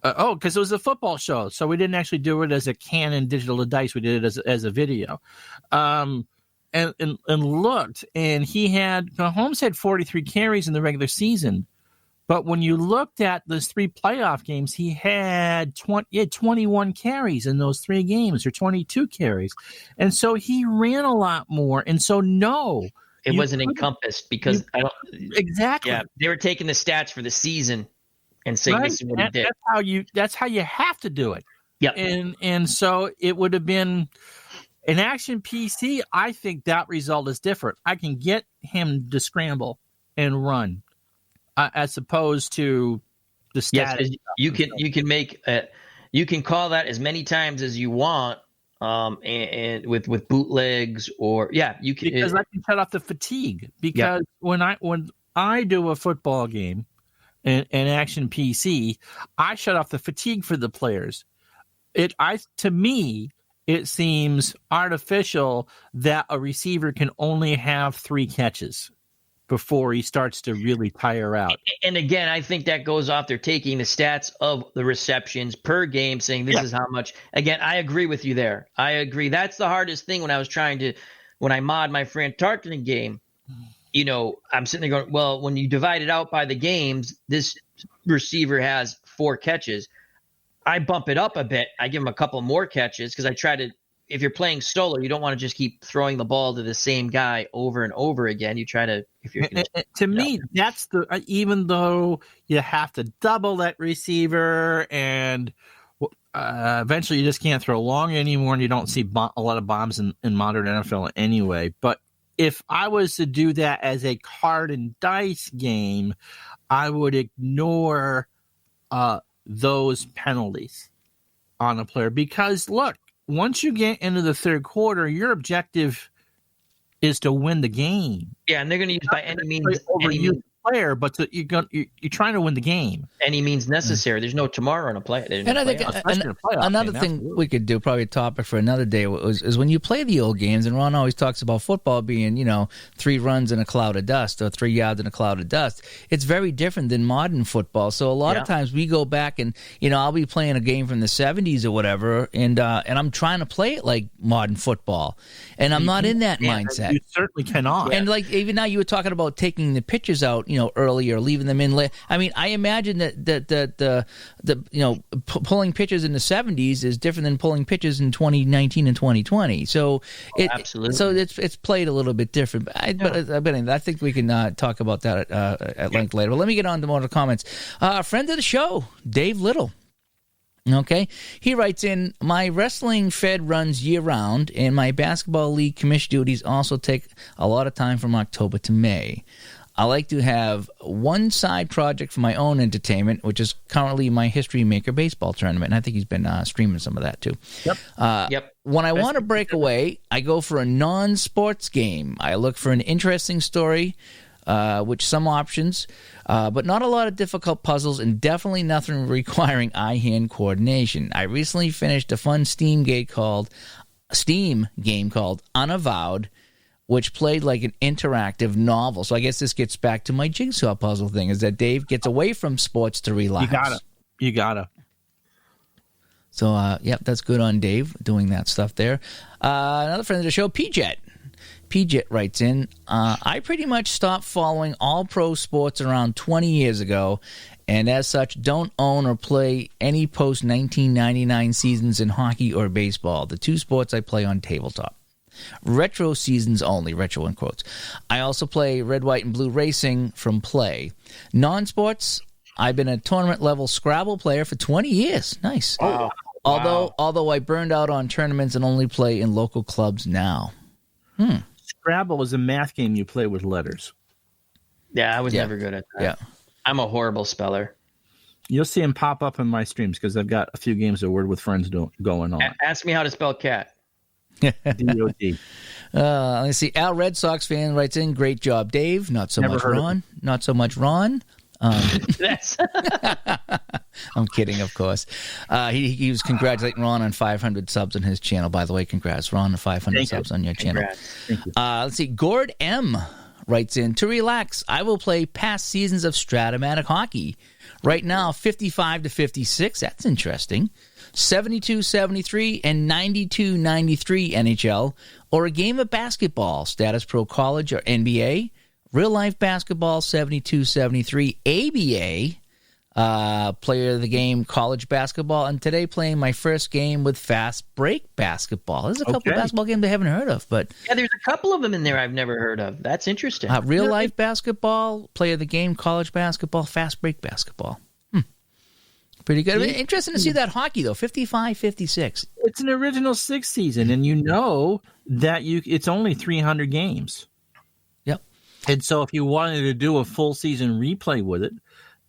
Because it was a football show, so we didn't actually do it as a Canon digital to dice. We did it as a video. and looked, and Mahomes had 43 carries in the regular season. But when you looked at those 3 playoff games, he had 21 carries in those 3 games, or 22 carries. And so he ran a lot more. And so, no. It wasn't encompassed because exactly. Yeah, they were taking the stats for the season and saying this is what he did. That's how you have to do it. Yep. And so it would have been an action PC. I think that result is different. I can get him to scramble and run. As opposed to the status. Yes, you can call that as many times as you want, and with bootlegs or you can, because I can cut off the fatigue. Because when I do a football game in action PC, I shut off the fatigue for the players. To me, it seems artificial that a receiver can only have 3 catches before he starts to really tire out. And again, I think that goes off. They're taking the stats of the receptions per game, saying this is how much. Again, I agree with you there. I agree. That's the hardest thing when I mod my Fran Tarkenton game. I'm sitting there going, well, when you divide it out by the games, this receiver has 4 catches. I bump it up a bit. I give him a couple more catches because I try to. If you're playing solo, you don't want to just keep throwing the ball to the same guy over and over again. You try to, to me, that's even though you have to double that receiver and eventually you just can't throw long anymore and you don't see a lot of bombs in modern NFL anyway. But if I was to do that as a card and dice game, I would ignore those penalties on a player because look, once you get into the third quarter, your objective is to win the game. Yeah, and they're going to use by any means player, but you're trying to win the game. Any means necessary. There's no tomorrow in a play. And I think another thing we could do, probably a topic for another day, is when you play the old games, and Ron always talks about football being, 3 runs in a cloud of dust or 3 yards in a cloud of dust. It's very different than modern football. So a lot of times we go back and, I'll be playing a game from the 70s or whatever, and I'm trying to play it like modern football, and I'm not in that mindset. You certainly cannot. And like even now, you were talking about taking the pitchers out, early or leaving them in late. I mean, I imagine that the pulling pitchers in the 70s is different than pulling pitchers in 2019 and 2020. So absolutely. So it's played a little bit different. But I think we can talk about that at length later. But let me get on to more comments. A friend of the show, Dave Little. Okay, he writes in, my wrestling fed runs year-round, and my basketball league commission duties also take a lot of time from October to May. I like to have one side project for my own entertainment, which is currently my History Maker baseball tournament. And I think he's been streaming some of that too. Yep. When I want to break away, I go for a non-sports game. I look for an interesting story, which some options, but not a lot of difficult puzzles and definitely nothing requiring eye-hand coordination. I recently finished a fun Steam game called Unavowed, which played like an interactive novel. So I guess this gets back to my jigsaw puzzle thing, is that Dave gets away from sports to relax. You gotta. So, that's good on Dave doing that stuff there. Another friend of the show, P-Jet. P-Jet writes in, I pretty much stopped following all pro sports around 20 years ago, and as such, don't own or play any post-1999 seasons in hockey or baseball, the 2 sports I play on tabletop. Retro seasons only, retro in quotes. I also play red, white, and blue racing from Play. Non-sports, I've been a tournament-level Scrabble player for 20 years. Nice. Wow. Although I burned out on tournaments and only play in local clubs now. Scrabble is a math game you play with letters. Yeah, I was never good at that. Yeah. I'm a horrible speller. You'll see him pop up in my streams because I've got a few games of Word with Friends going on. Ask me how to spell cat. D-O-D. Let's see. Al, Red Sox fan, writes in, great job, Dave. Not so much Ron. Not so much Ron. That's I'm kidding, of course. He was congratulating Ron on 500 subs on his channel. By the way, congrats, Ron, on 500 subs on your channel. Thank you. Let's see. Gord M. writes in, to relax, I will play past seasons of Stratomatic hockey. Right now, 55 to 56. That's interesting. 72-73 and 92-93 NHL, or a game of basketball, Status Pro College or NBA, real-life basketball, 72-73, ABA, player of the game, college basketball, and today playing my first game with fast break basketball. There's a couple of basketball games I haven't heard of, but... Yeah, there's a couple of them in there I've never heard of. That's interesting. Real-life basketball, player of the game, college basketball, fast break basketball. Pretty good. Interesting to see that hockey, though. 55-56. It's an original six season, and you know that it's only 300 games. Yep. And so if you wanted to do a full season replay with it,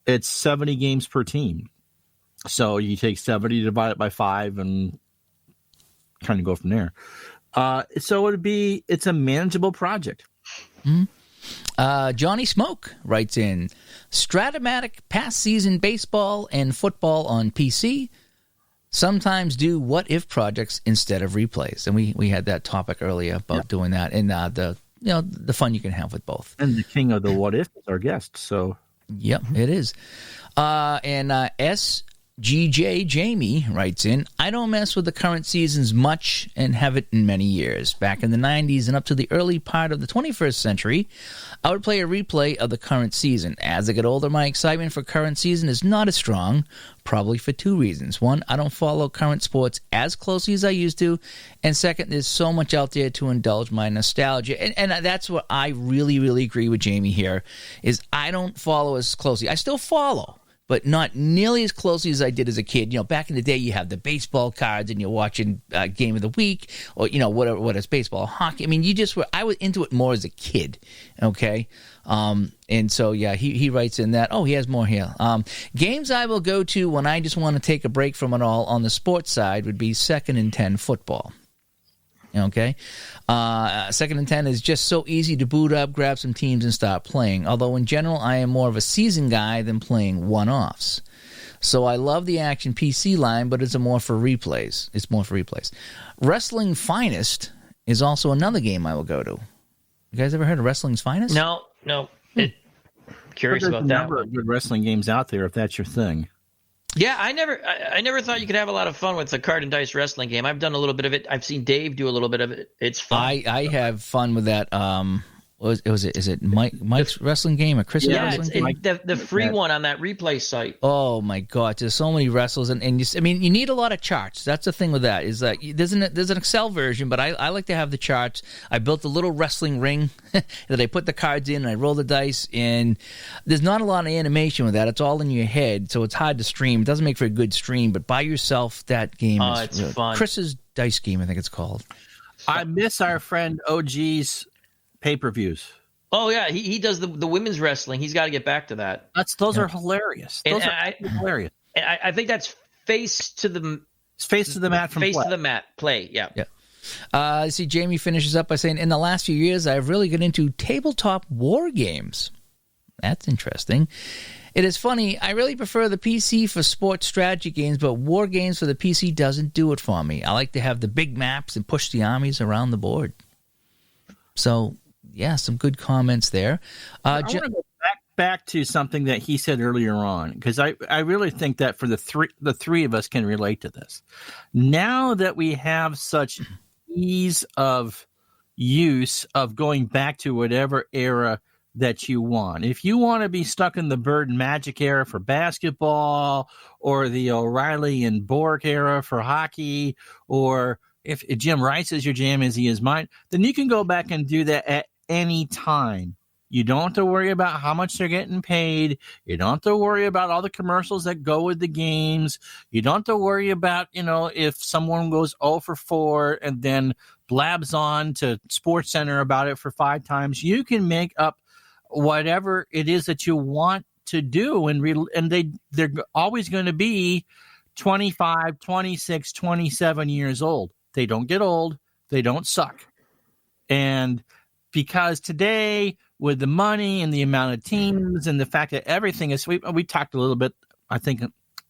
it's 70 games per team. So you take 70, divide it by 5, and kind of go from there. So it's a manageable project. Mm-hmm. Johnny Smoke writes in, Stratomatic past season baseball and football on PC. Sometimes do what if projects instead of replays, and we had that topic earlier about doing that, and the fun you can have with both. And the king of the what if is our guest. So yep, it is. And SGJ Jamie writes in, I don't mess with the current seasons much and haven't in many years. Back in the 90s and up to the early part of the 21st century, I would play a replay of the current season. As I get older, my excitement for current season is not as strong, probably for two reasons. One, I don't follow current sports as closely as I used to. And second, there's so much out there to indulge my nostalgia. And that's what I really, really agree with Jamie here, is I don't follow as closely. I still follow, but not nearly as closely as I did as a kid. You know, back in the day, you have the baseball cards and you're watching Game of the Week or, what is baseball, hockey. I mean, I was into it more as a kid, okay? And so, yeah, he writes in that. Oh, he has more here. Games I will go to when I just want to take a break from it all on the sports side would be 2nd and 10 football. Okay. 2nd and 10 is just so easy to boot up, grab some teams, and start playing. Although, in general, I am more of a season guy than playing one-offs. So I love the Action PC line, but it's more for replays. Wrestling Finest is also another game I will go to. You guys ever heard of Wrestling's Finest? No. Curious about that. There's a number of good wrestling games out there if that's your thing. Yeah, I never thought you could have a lot of fun with the card and dice wrestling game. I've done a little bit of it. I've seen Dave do a little bit of it. It's fun. I have fun with that. Is it Mike's wrestling game or Chris's wrestling game? The free one on that replay site. Oh my God, there's so many wrestlers, and you need a lot of charts. That's the thing with that, is that there's an Excel version, but I like to have the charts. I built a little wrestling ring that I put the cards in, and I roll the dice, and there's not a lot of animation with that. It's all in your head, so it's hard to stream. It doesn't make for a good stream, but by yourself, that game is it's fun. Chris's dice game, I think it's called. I miss our friend OG's pay-per-views. Oh yeah, he does the women's wrestling. He's got to get back to that. Those are hilarious. Those are hilarious. And I think that's face to the mat from to the mat play. Yeah. I see Jamie finishes up by saying, in the last few years, I've really got into tabletop war games. That's interesting. It is funny. I really prefer the PC for sports strategy games, but war games for the PC doesn't do it for me. I like to have the big maps and push the armies around the board. So, yeah, some good comments there. I want to go back to something that he said earlier on, because I really think that for the three of us can relate to this. Now that we have such ease of use of going back to whatever era that you want. If you want to be stuck in the Bird and Magic era for basketball, or the O'Reilly and Bork era for hockey, or if Jim Rice is your jam as he is mine, then you can go back and do that at any time. You don't have to worry about how much they're getting paid. You don't have to worry about all the commercials that go with the games. You don't have to worry about, if someone goes 0 for 4 and then blabs on to SportsCenter about it for 5 times. You can make up whatever it is that you want to do, and they're always going to be 25, 26, 27 years old. They don't get old. They don't suck. And because today, with the money and the amount of teams and the fact that everything is, we talked a little bit, I think,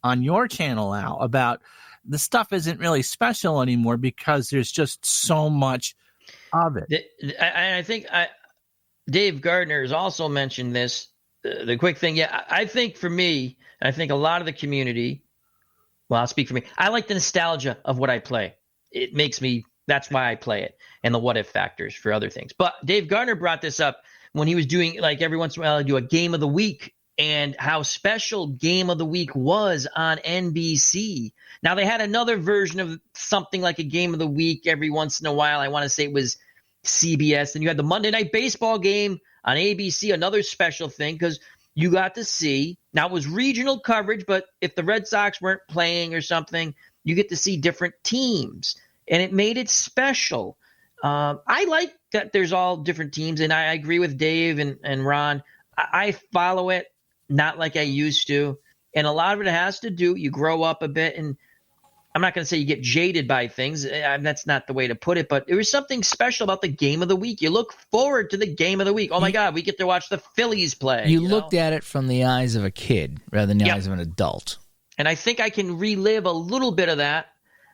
on your channel, Al, about the stuff isn't really special anymore because there's just so much of it. And I think Dave Gardner has also mentioned this. The quick thing, I think for me, and I think a lot of the community, well, I'll speak for me. I like the nostalgia of what I play. It makes me, that's why I play it, and the what if factors for other things. But Dave Gardner brought this up when he was doing, like, every once in a while, I do a game of the week, and how special game of the week was on NBC. Now, they had another version of something like a game of the week every once in a while. I want to say it was CBS. And you had the Monday Night Baseball game on ABC, another special thing, because you got to see, now it was regional coverage, but if the Red Sox weren't playing or something, you get to see different teams, and it made it special. I like that there's all different teams, and I agree with Dave and Ron. I follow it, not like I used to, and a lot of it has to do, you grow up a bit, and I'm not going to say you get jaded by things. That's not the way to put it, but there was something special about the game of the week. You look forward to the game of the week. Oh, my God, we get to watch the Phillies play. You looked at it from the eyes of a kid rather than the eyes of an adult. And I think I can relive a little bit of that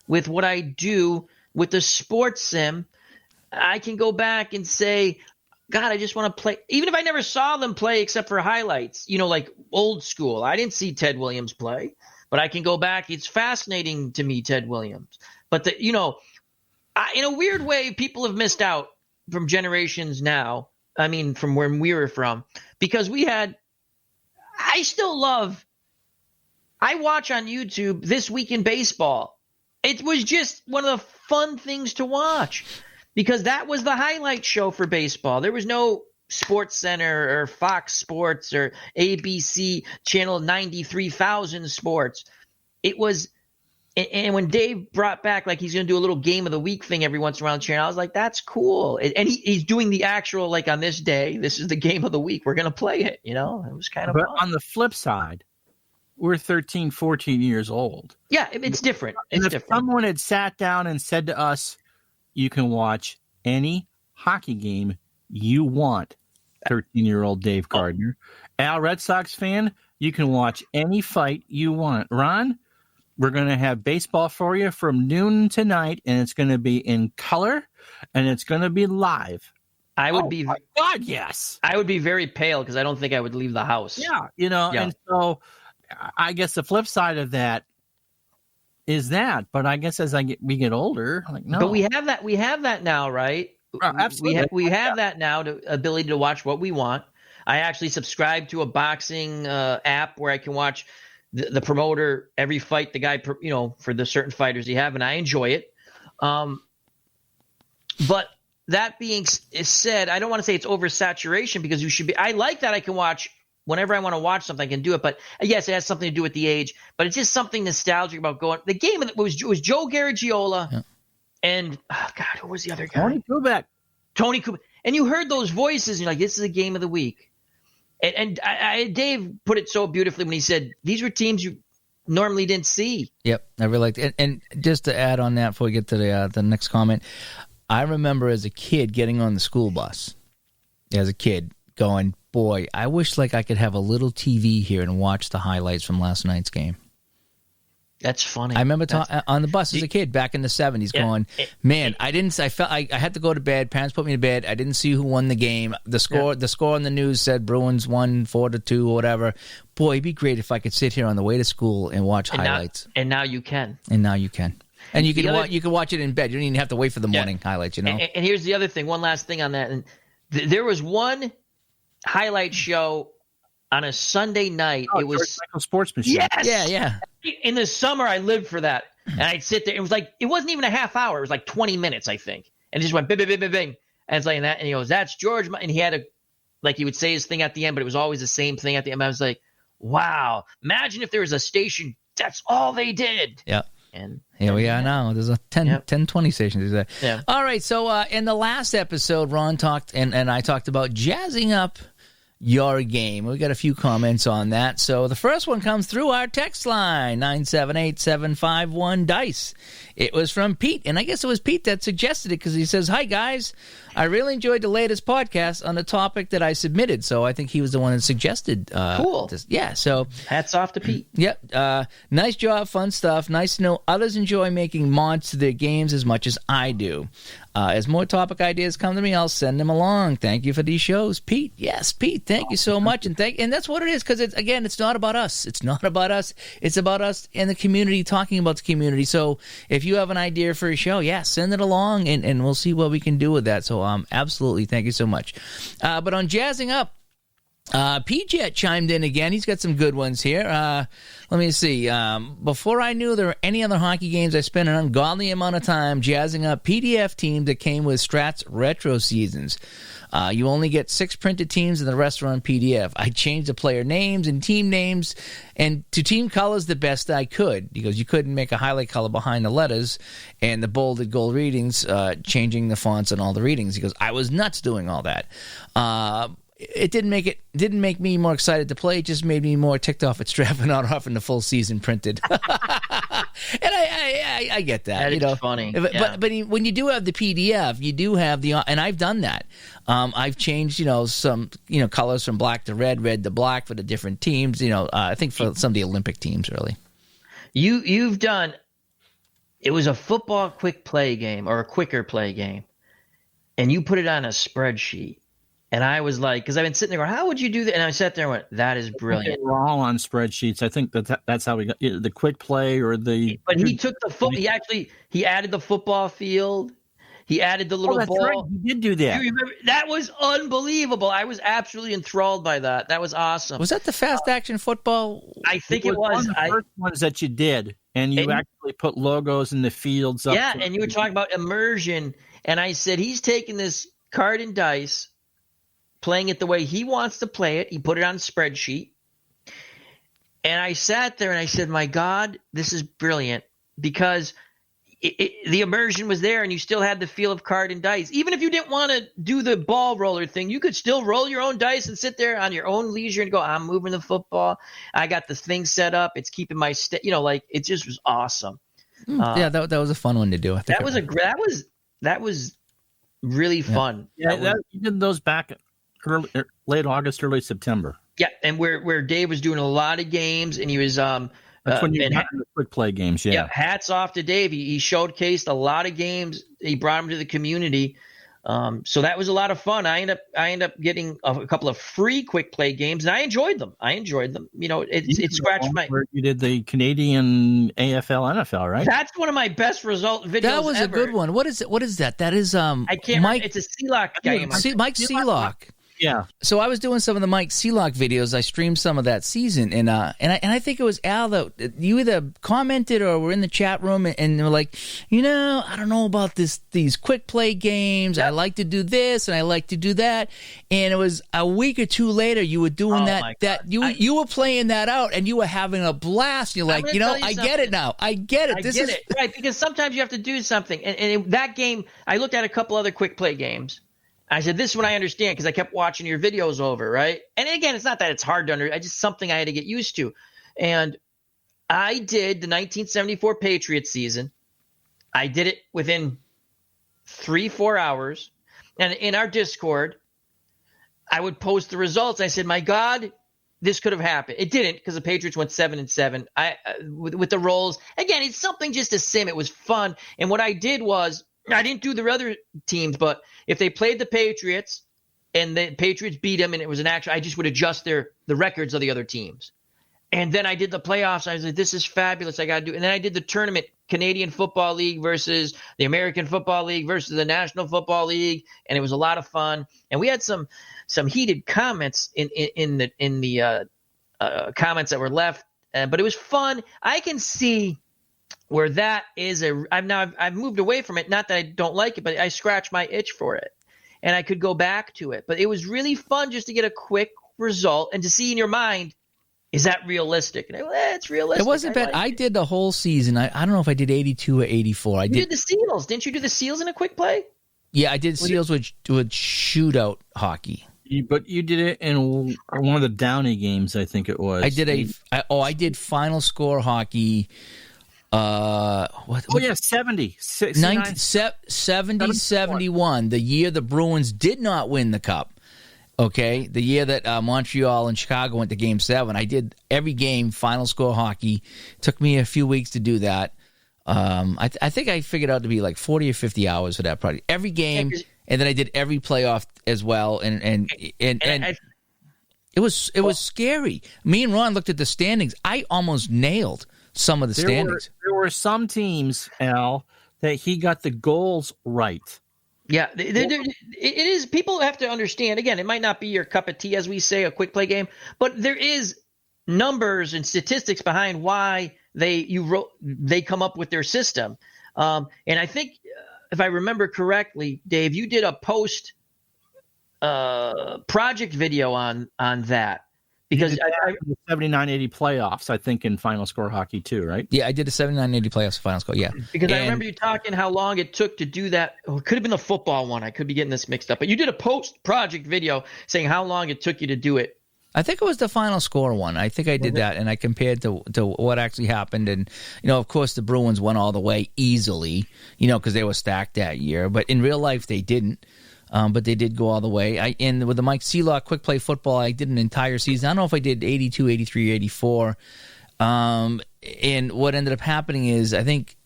with what I do with the sports sim. I can go back and say, God, I just want to play. Even if I never saw them play except for highlights, like old school. I didn't see Ted Williams play. But I can go back. It's fascinating to me, Ted Williams. But, in a weird way, people have missed out from generations now. I mean, from where we were from. Because I watch on YouTube This Week in Baseball. It was just one of the fun things to watch. Because that was the highlight show for baseball. There was no Sports Center or Fox Sports or ABC Channel 93,000 Sports. It was, and when Dave brought back, like, he's going to do a little game of the week thing every once in a while on channel, I was like, that's cool. And he's doing the actual, like, on this day, this is the game of the week. We're going to play it, It was kind of fun. On the flip side, we're 13, 14 years old. Yeah, it's different. And if someone had sat down and said to us, you can watch any hockey game you want, 13-year-old Dave Gardner. Al, Red Sox fan, you can watch any fight you want. Ron, we're going to have baseball for you from noon tonight, and it's going to be in color, and it's going to be live. I would be. My God, yes. I would be very pale because I don't think I would leave the house. Yeah, and so I guess the flip side of that is that. But I guess as we get older, like, no. But we have that now, right? Absolutely. We have that now, the ability to watch what we want. I actually subscribe to a boxing app where I can watch the promoter every fight, the guy, for the certain fighters he have, and I enjoy it. But that being said, I don't want to say it's oversaturation because you should be. I like that I can watch whenever I want to watch something. I can do it, but yes, it has something to do with the age. But it's just something nostalgic about going. The game was Joe Garagiola. Yeah. And, who was the other guy? Tony Kubek. And you heard those voices, and you're like, this is a game of the week. And Dave put it so beautifully when he said, these were teams you normally didn't see. Yep, I really liked it. And just to add on that before we get to the next comment, I remember as a kid getting on the school bus, as a kid, going, boy, I wish like I could have a little TV here and watch the highlights from last night's game. That's funny. I remember on the bus as a kid back in the 70s going, man, I had to go to bed. Parents put me to bed. I didn't see who won the game. The score on the news said Bruins won 4-2 or whatever. Boy, it'd be great if I could sit here on the way to school and watch highlights. Now you can. And you can watch it in bed. You don't even have to wait for the morning highlights, And here's the other thing, one last thing on that. And there was one highlight show on a Sunday night. It was Michael Sportsmanship. Yes. Yeah. In the summer, I lived for that, and I'd sit there. It was like, it wasn't even a half hour. It was like 20 minutes, I think, and it just went bing, bing, bing, bing, bing. And it's like that, and he goes, "That's George," and he had he would say his thing at the end, but it was always the same thing at the end. I was like, "Wow, imagine if there was a station that's all they did." Yeah. And here we are now. There's a 10, 20 stations there. Yeah. All right. So in the last episode, Ron talked and I talked about jazzing up your game. We got a few comments on that. So the first one comes through our text line, 978-751-DICE. It was from Pete, and I guess it was Pete that suggested it because he says, "Hi, guys. I really enjoyed the latest podcast on the topic that I submitted." So I think he was the one that suggested. Cool. This. Yeah, so. Hats off to Pete. Yep. Nice job, fun stuff. Nice to know others enjoy making mods to their games as much as I do. As more topic ideas come to me, I'll send them along. Thank you for these shows, Pete. Yes, Pete. Thank you so much, and that's what it is. Because it's not about us. It's not about us. It's about us and the community talking about the community. So if you have an idea for a show, send it along, and we'll see what we can do with that. So absolutely, thank you so much. But on Jazzing Up, PJ chimed in again. He's got some good ones here. Let me see. Before I knew there were any other hockey games, I spent an ungodly amount of time jazzing up PDF teams that came with Strat's retro seasons. You only get 6 printed teams and the rest are on PDF. I changed the player names and team names and to team colors the best I could, because you couldn't make a highlight color behind the letters and the bolded gold readings, changing the fonts and all the readings. He goes, I was nuts doing all that. It didn't make me more excited to play. It just made me more ticked off at Strat for not offering the full season printed. And I get that. That is funny. But when you do have the PDF, you do have and I've done that. I've changed some colors from black to red to black for the different teams. I think for some of the Olympic teams, really. You've done. It was a football quick play game or a quicker play game, and you put it on a spreadsheet. And I was like, because I've been sitting there going, how would you do that? And I sat there and went, that is brilliant. We're all on spreadsheets. I think that's how we got the quick play or the. But he took the he added the football field. He added the little ball. Right. He did do that. You remember? That was unbelievable. I was absolutely enthralled by that. That was awesome. Was that the fast action football? I think it was. One of the first ones that you did, and you actually put logos in the fields. Yeah, and you were talking about immersion, and I said he's taking this card and dice, playing it the way he wants to play it. He put it on a spreadsheet. And I sat there and I said, my God, this is brilliant, because the immersion was there and you still had the feel of card and dice. Even if you didn't want to do the ball roller thing, you could still roll your own dice and sit there on your own leisure and go, I'm moving the football. I got the thing set up. It's keeping my it just was awesome. Yeah, that was a fun one to do. I think that was really fun. Yeah, you did those back late August, early September. Yeah, and where Dave was doing a lot of games, and he was that's when you got the quick play games. Yeah, hats off to Dave. He showcased a lot of games. He brought them to the community. So that was a lot of fun. I end up getting a couple of free quick play games, and I enjoyed them. It scratched my. You did the Canadian AFL NFL, right? That's one of my best result videos. That was ever. A good one. What is it? What is that? That is I can't. Remember. It's a Sealock game. Mike Sealock. Yeah. So I was doing some of the Mike Sealock videos. I streamed some of that season, and I think it was Al that you either commented or were in the chat room and were like, I don't know about these quick play games. Yep. I like to do this and I like to do that. And it was a week or two later you were doing you were playing that out and you were having a blast. You're like, I get it now. I get it. This is right, because sometimes you have to do something. And in that game, I looked at a couple other quick play games. I said, this one I understand because I kept watching your videos over, right? And again, it's not that it's hard to understand. It's just something I had to get used to. And I did the 1974 Patriots season. I did it within 3-4 hours. And in our Discord, I would post the results. I said, my God, this could have happened. It didn't, because the Patriots went 7-7. With the rolls. Again, it's something just to sim. It was fun. And what I did was, I didn't do the other teams, but if they played the Patriots and the Patriots beat them and it was an action, I just would adjust the records of the other teams. And then I did the playoffs. I was like, this is fabulous. I got to do it. And then I did the tournament, Canadian Football League versus the American Football League versus the National Football League. And it was a lot of fun. And we had some heated comments in the comments that were left, but it was fun. I can see where that is I've moved away from it. Not that I don't like it, but I scratch my itch for it, and I could go back to it. But it was really fun just to get a quick result and to see in your mind, is that realistic? And it's realistic. It wasn't bad. I did the whole season. I don't know if I did 82 or 84. You did the Seals. Didn't you do the Seals in a quick play? Yeah, I did Seals with shootout hockey. But you did it in one of the Downey games, I think it was. I did final score hockey. What? Oh yeah, 70, 71, the year the Bruins did not win the Cup. Okay, the year that Montreal and Chicago went to Game 7, I did every game final score hockey. Took me a few weeks to do that. I think I figured out to be like 40 or 50 hours for that project. Every game, and then I did every playoff as well. And it was scary. Me and Ron looked at the standings. I almost nailed some of the standings. There were some teams, Al, that he got the goals right. Yeah, it is. People have to understand. Again, it might not be your cup of tea, as we say, a quick play game, but there is numbers and statistics behind why they come up with their system. And I think, if I remember correctly, Dave, you did a post project video on that. Because the 79-80 playoffs, I think, in final score hockey too, right? Yeah, I did the 79-80 playoffs final score, yeah. Because I remember you talking how long it took to do that. Oh, it could have been the football one. I could be getting this mixed up. But you did a post-project video saying how long it took you to do it. I think it was the final score one. I think I did that, and I compared to what actually happened. And, of course, the Bruins went all the way easily, because they were stacked that year. But in real life, they didn't. But they did go all the way. And with the Mike Seelock Quick Play Football, I did an entire season. I don't know if I did 82, 83, 84. And what ended up happening is I think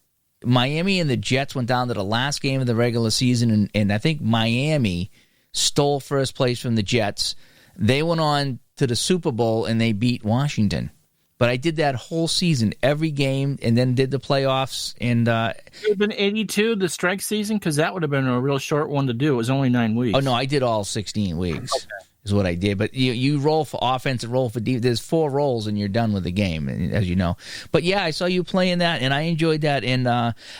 Miami and the Jets went down to the last game of the regular season, and I think Miami stole first place from the Jets. They went on to the Super Bowl, and they beat Washington. But I did that whole season, every game, and then did the playoffs. And it would have been 82, the strength season, because that would have been a real short one to do. It was only 9 weeks. Oh, no, I did all 16 weeks. Okay. Is what I did. But you roll for offense and roll for defense. There's 4 rolls and you're done with the game, as you know. But yeah, I saw you playing that, and I enjoyed that. And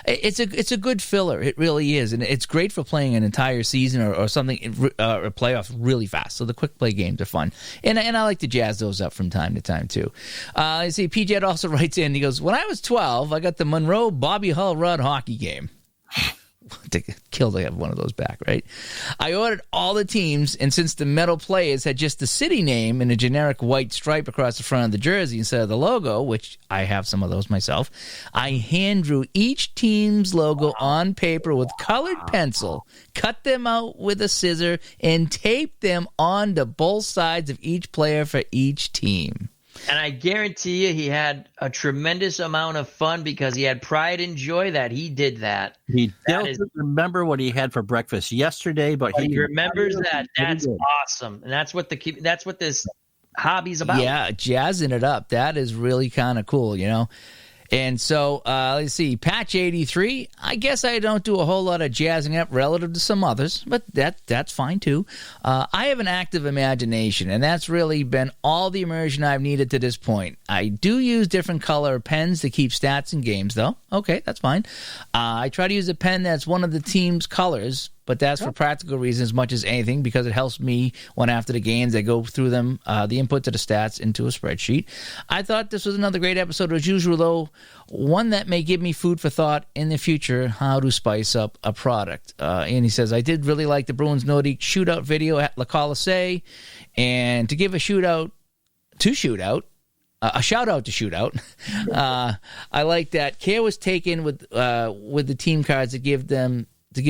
it's a good filler. It really is, and it's great for playing an entire season or something, or playoffs really fast. So the quick play games are fun, and I like to jazz those up from time to time too. I see PJ also writes in. He goes, "When I was 12, I got the Monroe Bobby Hull Rudd hockey game." To kill to have one of those back, right? I ordered all the teams, and since the metal players had just the city name and a generic white stripe across the front of the jersey instead of the logo, which I have some of those myself, I hand drew each team's logo on paper with colored pencil, cut them out with a scissor, and taped them onto both sides of each player for each team. And I guarantee you he had a tremendous amount of fun because he had pride and joy that he did that. He doesn't remember what he had for breakfast yesterday, but he remembers that. That's awesome. And that's what this hobby's about. Yeah, jazzing it up. That is really kind of cool, And so, let's see, Patch 83, I guess I don't do a whole lot of jazzing up relative to some others, but that's fine too. I have an active imagination, and that's really been all the immersion I've needed to this point. I do use different color pens to keep stats in games, though. Okay, that's fine. I try to use a pen that's one of the team's colors, but that's for practical reasons as much as anything, because it helps me when after the games I go through them, the input to the stats into a spreadsheet. I thought this was another great episode as usual, though one that may give me food for thought in the future, how to spice up a product. And he says, I did really like the Bruins Nordique shootout video at Le Colisée, and to give a shout out to Shootout, I like that care was taken with the team cards to give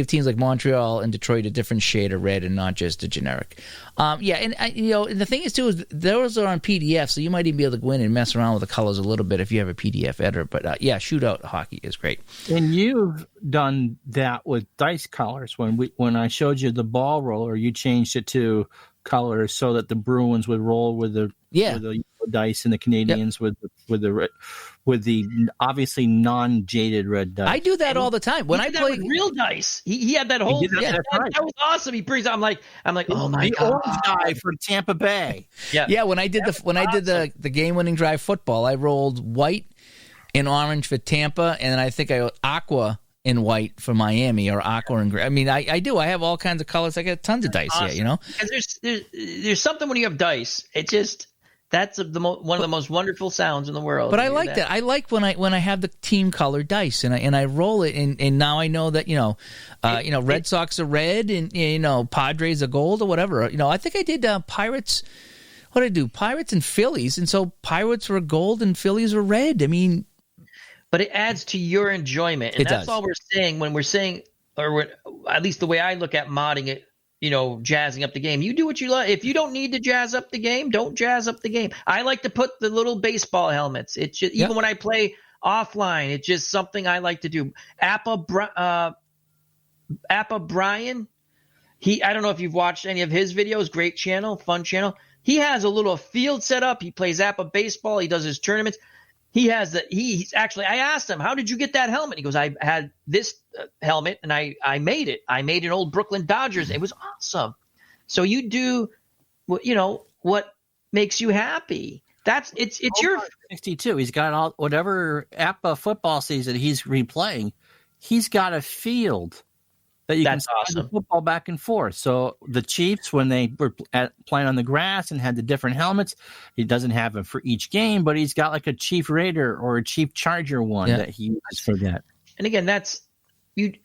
teams like Montreal and Detroit a different shade of red and not just a generic. And the thing is too is those are on PDF, so you might even be able to go in and mess around with the colors a little bit if you have a PDF editor. But shootout hockey is great. And you've done that with dice colors. When I showed you the ball roller, you changed it to colors so that the Bruins would roll with the dice and the Canadians with the obviously non-jaded red dice. I do that all the time when I play real dice. He had that whole that was awesome. He brings. I'm like, oh my god, orange die for Tampa Bay. Yeah. When I did the game-winning drive football, I rolled white and orange for Tampa, and then I think I aqua in white for Miami, or aqua and gray. I mean, I do. I have all kinds of colors. I got tons of dice here, Because there's something when you have dice. It just That's one of the most wonderful sounds in the world. But I like that. I like when I have the team color dice and I roll it, and now I know that Red Sox are red and Padres are gold or whatever. I think I did Pirates. What did I do? Pirates and Phillies, and so Pirates were gold and Phillies were red. I mean, but it adds to your enjoyment, and that's all we're saying when we're saying, or at least the way I look at modding it. Jazzing up the game. You do what you like. If you don't need to jazz up the game, don't jazz up the game. I like to put the little baseball helmets. It's just, even when I play offline, it's just something I like to do. Appa Brian, I don't know if you've watched any of his videos. Great channel, fun channel. He has a little field set up. He plays Appa baseball. He does his tournaments. He's actually, I asked him, how did you get that helmet? He goes, I had this helmet and I made it. I made an old Brooklyn Dodgers. It was awesome. So you do, what makes you happy. It's your 62. He's got all, whatever APA football season he's replaying. He's got a field that you can slide the football back and forth. So the Chiefs, when they were playing on the grass and had the different helmets, he doesn't have them for each game, but he's got like a Chief Raider or a Chief Charger one that he uses for that. And again, that's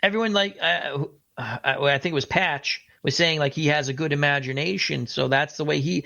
everyone like I think it was Patch was saying like he has a good imagination, so that's the way he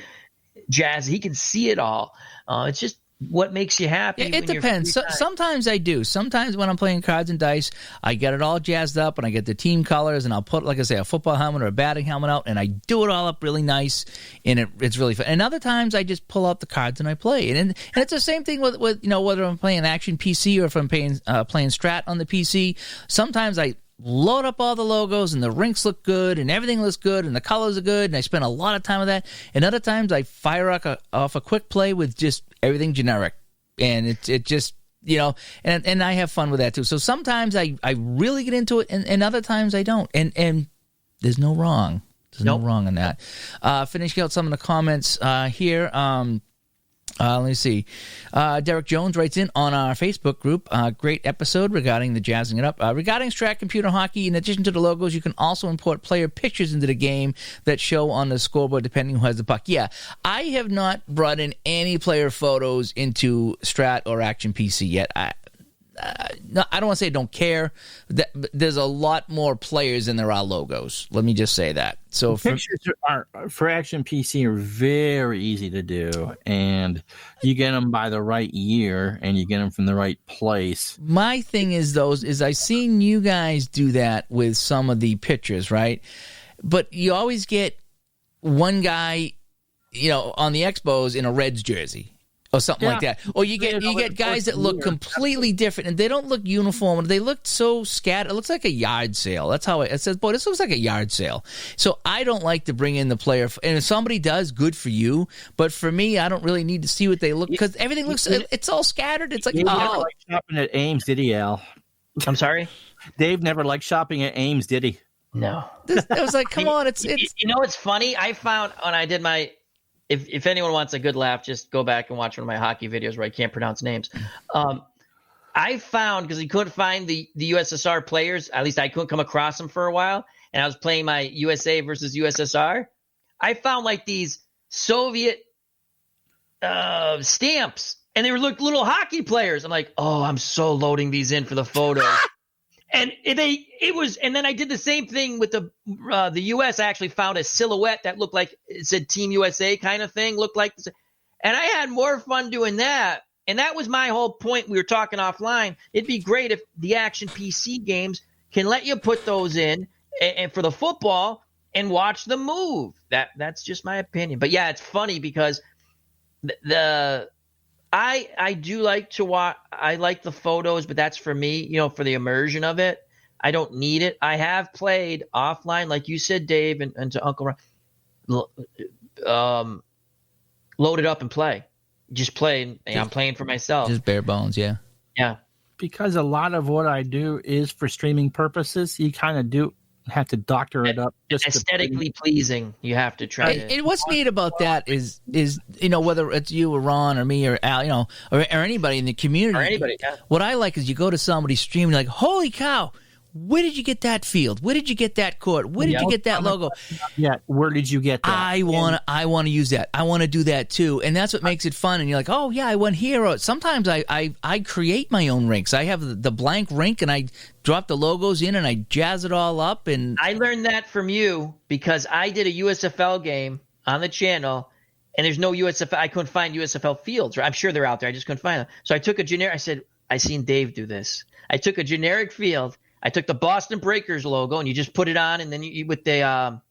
can see it all. It's just what makes you happy. It depends. Sometimes I do. Sometimes when I'm playing cards and dice, I get it all jazzed up and I get the team colors and I'll put, like I say, a football helmet or a batting helmet out and I do it all up really nice and it's really fun. And other times I just pull out the cards and I play. And it's the same thing with whether I'm playing Action PC or if I'm playing Strat on the PC. Sometimes I load up all the logos and the rinks look good and everything looks good and the colors are good and I spend a lot of time with that. And other times I fire off a quick play with just everything generic, and it just and I have fun with that too. So sometimes I really get into it, and other times I don't. And there's no wrong. There's no wrong in that. Finishing out some of the comments here. Let me see. Derek Jones writes in on our Facebook group, great episode regarding the jazzing it up. Regarding Strat Computer Hockey, in addition to the logos, you can also import player pictures into the game that show on the scoreboard depending who has the puck. Yeah, I have not brought in any player photos into Strat or Action PC yet. No, I don't want to say I don't care. There's a lot more players than there are logos. Let me just say that. So pictures for Action PC are very easy to do, and you get them by the right year, and you get them from the right place. My thing is I seen you guys do that with some of the pictures, right? But you always get one guy, on the Expos in a Reds jersey. Or something like that. Or you get guys that look completely different, and they don't look uniform. They look so scattered. It looks like a yard sale. That's how it says, boy, this looks like a yard sale. So I don't like to bring in the player. And if somebody does, good for you. But for me, I don't really need to see what they look, because everything looks, it's all scattered. It's like, Dave never liked shopping at Ames, did he, Al? I'm sorry? Dave never liked shopping at Ames, did he? No. It was like, come on. It's. It's funny? I found when I did my... If anyone wants a good laugh, just go back and watch one of my hockey videos where I can't pronounce names. I found, because you couldn't find the USSR players, at least I couldn't come across them for a while, and I was playing my USA versus USSR. I found like these Soviet stamps, and they were little hockey players. I'm like, oh, I'm so loading these in for the photos. And and then I did the same thing with the U.S. I actually found a silhouette that looked like it said Team USA kind of thing, and I had more fun doing that. And that was my whole point. We were talking offline. It'd be great if the Action PC games can let you put those in and for the football and watch them move. That's just my opinion. But yeah, it's funny because I do like to watch. I like the photos, but that's for me, for the immersion of it. I don't need it. I have played offline, like you said, Dave, and to Uncle Ron, load it up and play. Just play. I'm playing for myself. Just bare bones, yeah. Yeah. Because a lot of what I do is for streaming purposes. You kind of have to doctor it up. Just aesthetically pleasing. You have to try it. And what's neat about that is whether it's you or Ron or me or Al, or anybody in the community. Or anybody, yeah. What I like is you go to somebody's stream and you're like, holy cow, where did you get that field? Where did you get that court? Where did you get that logo? Yeah, where did you get that? I want to use that. I want to do that too. And that's what makes it fun. And you're like, oh yeah, I went here. Or sometimes I create my own rinks. I have the blank rink and I drop the logos in and I jazz it all up. And I learned that from you because I did a USFL game on the channel and there's no USFL. I couldn't find USFL fields. I'm sure they're out there. I just couldn't find them. So I took a generic. I said, I seen Dave do this. I took a generic field. I took the Boston Breakers logo and you just put it on, and then you with the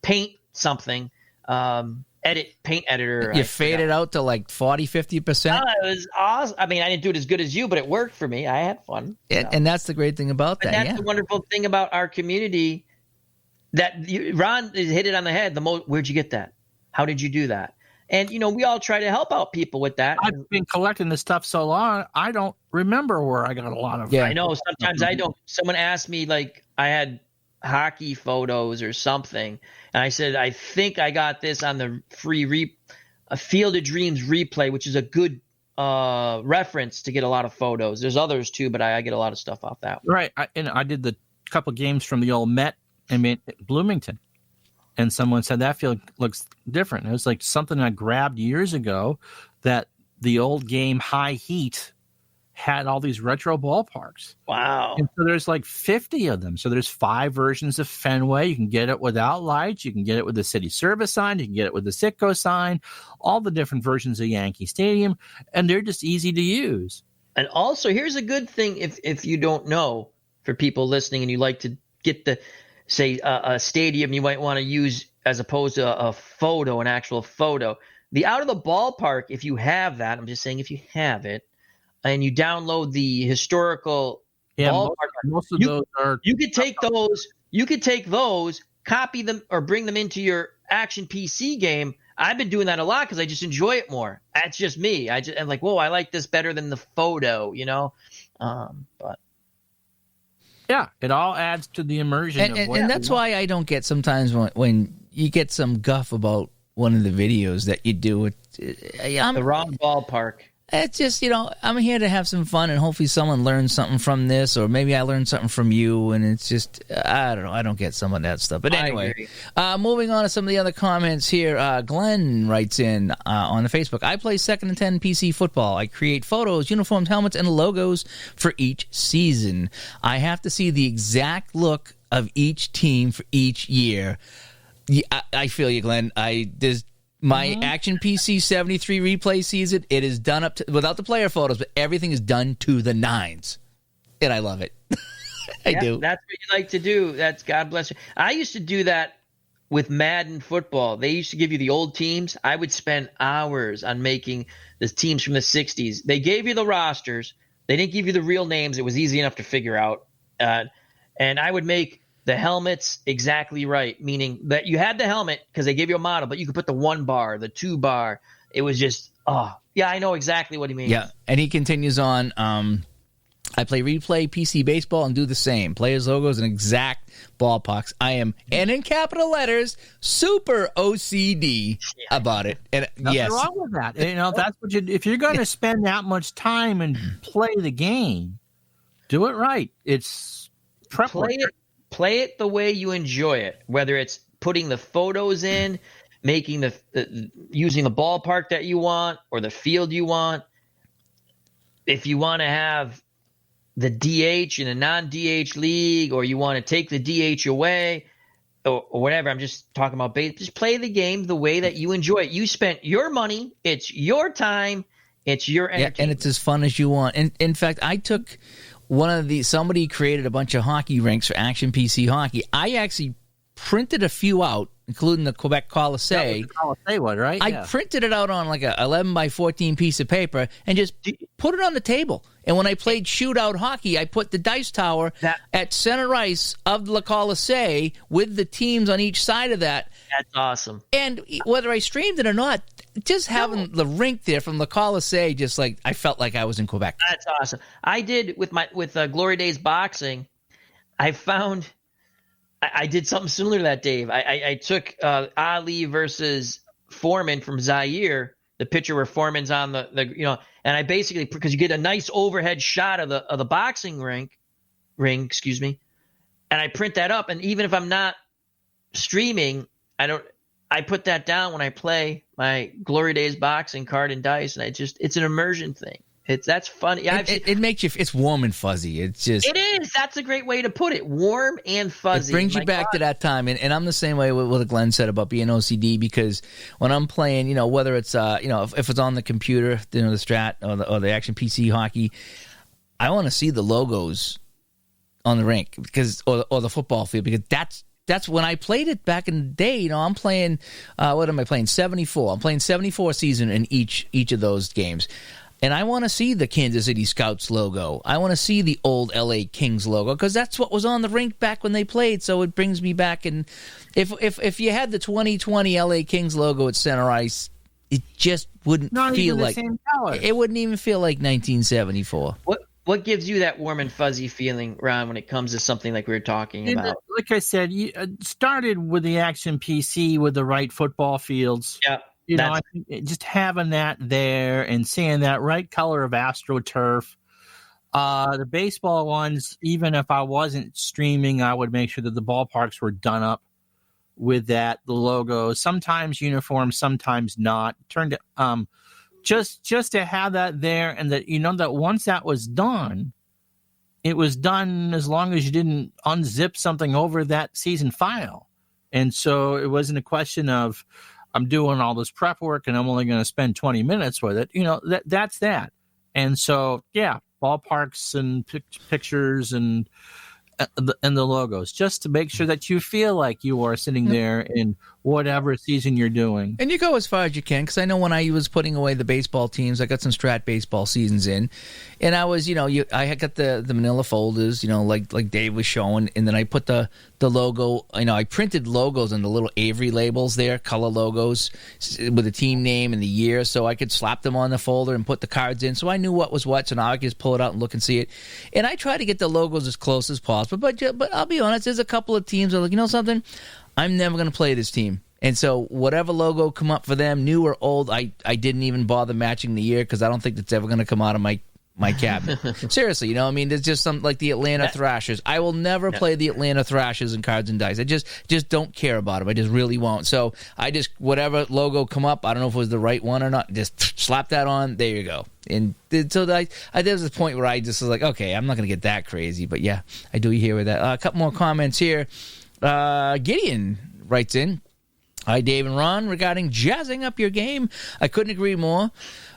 paint something, paint editor. You fade it out to like 40-50%. It was awesome. I mean, I didn't do it as good as you, but it worked for me. I had fun. And that's the great thing about that. That's the wonderful thing about our community. Ron hit it on the head. Where'd you get that? How did you do that? And, we all try to help out people with that. I've been collecting this stuff so long, I don't remember where I got a lot of it. Yeah, I know. Sometimes I don't. Someone asked me, like, I had hockey photos or something, and I said, I think I got this on the free Field of Dreams replay, which is a good reference to get a lot of photos. There's others, too, but I get a lot of stuff off that one. Right. I did the couple games from the old Met in Bloomington. And someone said that field looks different. It was like something I grabbed years ago that the old game High Heat had all these retro ballparks. Wow. And so there's like 50 of them. So there's 5 versions of Fenway. You can get it without lights. You can get it with the city service sign. You can get it with the Citgo sign, all the different versions of Yankee Stadium. And they're just easy to use. And also, here's a good thing if you don't know, for people listening and you like to get a stadium you might want to use as opposed to an actual photo. The out of the ballpark, if you have that, I'm just saying if you have it, and you download the historical ballpark, most of those are. You could take those, copy them, or bring them into your Action PC game. I've been doing that a lot because I just enjoy it more. That's just me. I'm like, whoa, I like this better than the photo, but. Yeah, it all adds to the immersion. And that's why I don't get sometimes when you get some guff about one of the videos that you do. The wrong ballpark. It's just, I'm here to have some fun and hopefully someone learns something from this, or maybe I learned something from you, and it's just, I don't know. I don't get some of that stuff. But anyway, moving on to some of the other comments here. Glenn writes in on the Facebook, I play 2nd and 10 PC football. I create photos, uniforms, helmets, and logos for each season. I have to see the exact look of each team for each year. Yeah, I feel you, Glenn. My Action PC 73 replay season, it is done up to, without the player photos, but everything is done to the nines. And I love it. I do. That's what you like to do. That's God bless you. I used to do that with Madden football. They used to give you the old teams. I would spend hours on making the teams from the 60s. They gave you the rosters. They didn't give you the real names. It was easy enough to figure out. And I would make the helmet's exactly right, meaning that you had the helmet because they gave you a model, but you could put the 1 bar, the 2 bar. It was just, I know exactly what he means. Yeah, and he continues on, I play replay PC baseball and do the same. Players' logos and exact ballparks. I am, and in capital letters, super OCD about it. And nothing wrong with that. That's what if you're going to spend that much time and play the game, do it right. It's prep work. Play it the way you enjoy it, whether it's putting the photos in, making using the ballpark that you want or the field you want. If you want to have the DH in a non-DH league, or you want to take the DH away, or whatever, I'm just talking about base. Just play the game the way that you enjoy it. You spent your money. It's your time. It's your entertainment. Yeah, and it's as fun as you want. And in fact, I took somebody created a bunch of hockey rinks for Action PC Hockey. I actually printed a few out, including the Quebec Colisée. One, right? I printed it out on like a 11 by 14 piece of paper and just put it on the table. And when I played shootout hockey, I put the dice tower at center ice of the Colisée with the teams on each side of that. That's awesome. And whether I streamed it or not, just having the rink there from the Colisée, just like I felt like I was in Quebec. That's awesome. I did with Glory Days Boxing. I found I did something similar to that, Dave. I took Ali versus Foreman from Zaire, the picture where Foreman's on the and I basically, because you get a nice overhead shot of the boxing ring, excuse me, and I print that up. And even if I'm not streaming, I put that down when I play my Glory Days boxing card and dice, and it's an immersion thing. That's funny. It makes you. It's warm and fuzzy. It is. That's a great way to put it. Warm and fuzzy. It brings you back to that time, and I'm the same way with what Glenn said about being OCD, because when I'm playing, whether it's if it's on the computer, the Strat or the Action PC hockey, I want to see the logos on the rink or the football field, because that's when I played it back in the day. I'm playing. What am I playing? 74. I'm playing 74 season in each of those games. And I want to see the Kansas City Scouts logo. I want to see the old LA Kings logo, because that's what was on the rink back when they played. So it brings me back. And if you had the 2020 LA Kings logo at center ice, it just wouldn't feel like it wouldn't even feel like 1974. What gives you that warm and fuzzy feeling, Ron, when it comes to something like we were talking about? Like I said, you started with the Action PC with the right football fields. Yeah. I think just having that there and seeing that right color of AstroTurf. The baseball ones, even if I wasn't streaming, I would make sure that the ballparks were done up with that, the logo. Sometimes uniform, sometimes not. Just to have that there, and that that once that was done, it was done as long as you didn't unzip something over that season file. And so it wasn't a question of, I'm doing all this prep work and I'm only going to spend 20 minutes with it. That's that. And so, yeah, ballparks and pictures and the logos, just to make sure that you feel like you are sitting there in whatever season you're doing. And you go as far as you can, because I know when I was putting away the baseball teams, I got some Strat baseball seasons in, and I was, I had got the manila folders, like Dave was showing, and then I put the logo, I printed logos on the little Avery labels there, color logos with the team name and the year, so I could slap them on the folder and put the cards in, so I knew what was what, so now I could just pull it out and look and see it. And I try to get the logos as close as possible, but I'll be honest, there's a couple of teams that are like, something, I'm never going to play this team. And so whatever logo come up for them, new or old, I didn't even bother matching the year, because I don't think that's ever going to come out of my cabinet. Seriously, there's just some, like the Atlanta Thrashers. I will never play the Atlanta Thrashers in cards and dice. I just don't care about them. I just really won't. So I just, whatever logo come up, I don't know if it was the right one or not, just slap that on. There you go. And so there was a point where I just was like, okay, I'm not going to get that crazy. But yeah, I do hear with that. A couple more comments here. Gideon writes in, hi, Dave and Ron. Regarding jazzing up your game, I couldn't agree more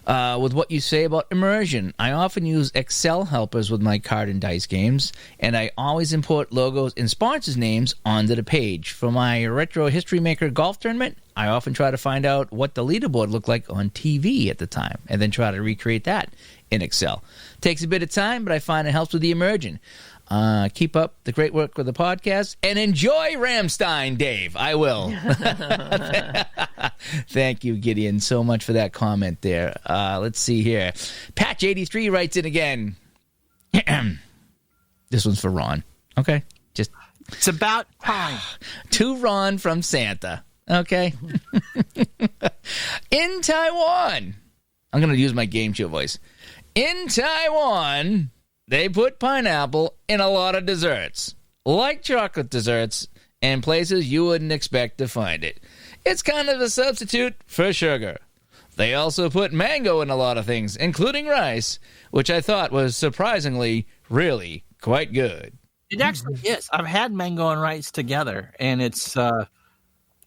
with what you say about immersion. I often use Excel helpers with my card and dice games, and I always import logos and sponsors' names onto the page. For my Retro History Maker golf tournament, I often try to find out what the leaderboard looked like on TV at the time, and then try to recreate that in Excel. Takes a bit of time, but I find it helps with the immersion. Keep up the great work with the podcast, and enjoy Ramstein, Dave. I will. Thank you, Gideon, so much for that comment there. Let's see here. Patch83 writes in again. This one's for Ron. Okay. It's about time. To Ron from Santa. Okay. In Taiwan. I'm going to use my game show voice. In Taiwan, they put pineapple in a lot of desserts, like chocolate desserts, and places you wouldn't expect to find it. It's kind of a substitute for sugar. They also put mango in a lot of things, including rice, which I thought was surprisingly really quite good. It actually is. I've had mango and rice together, and it's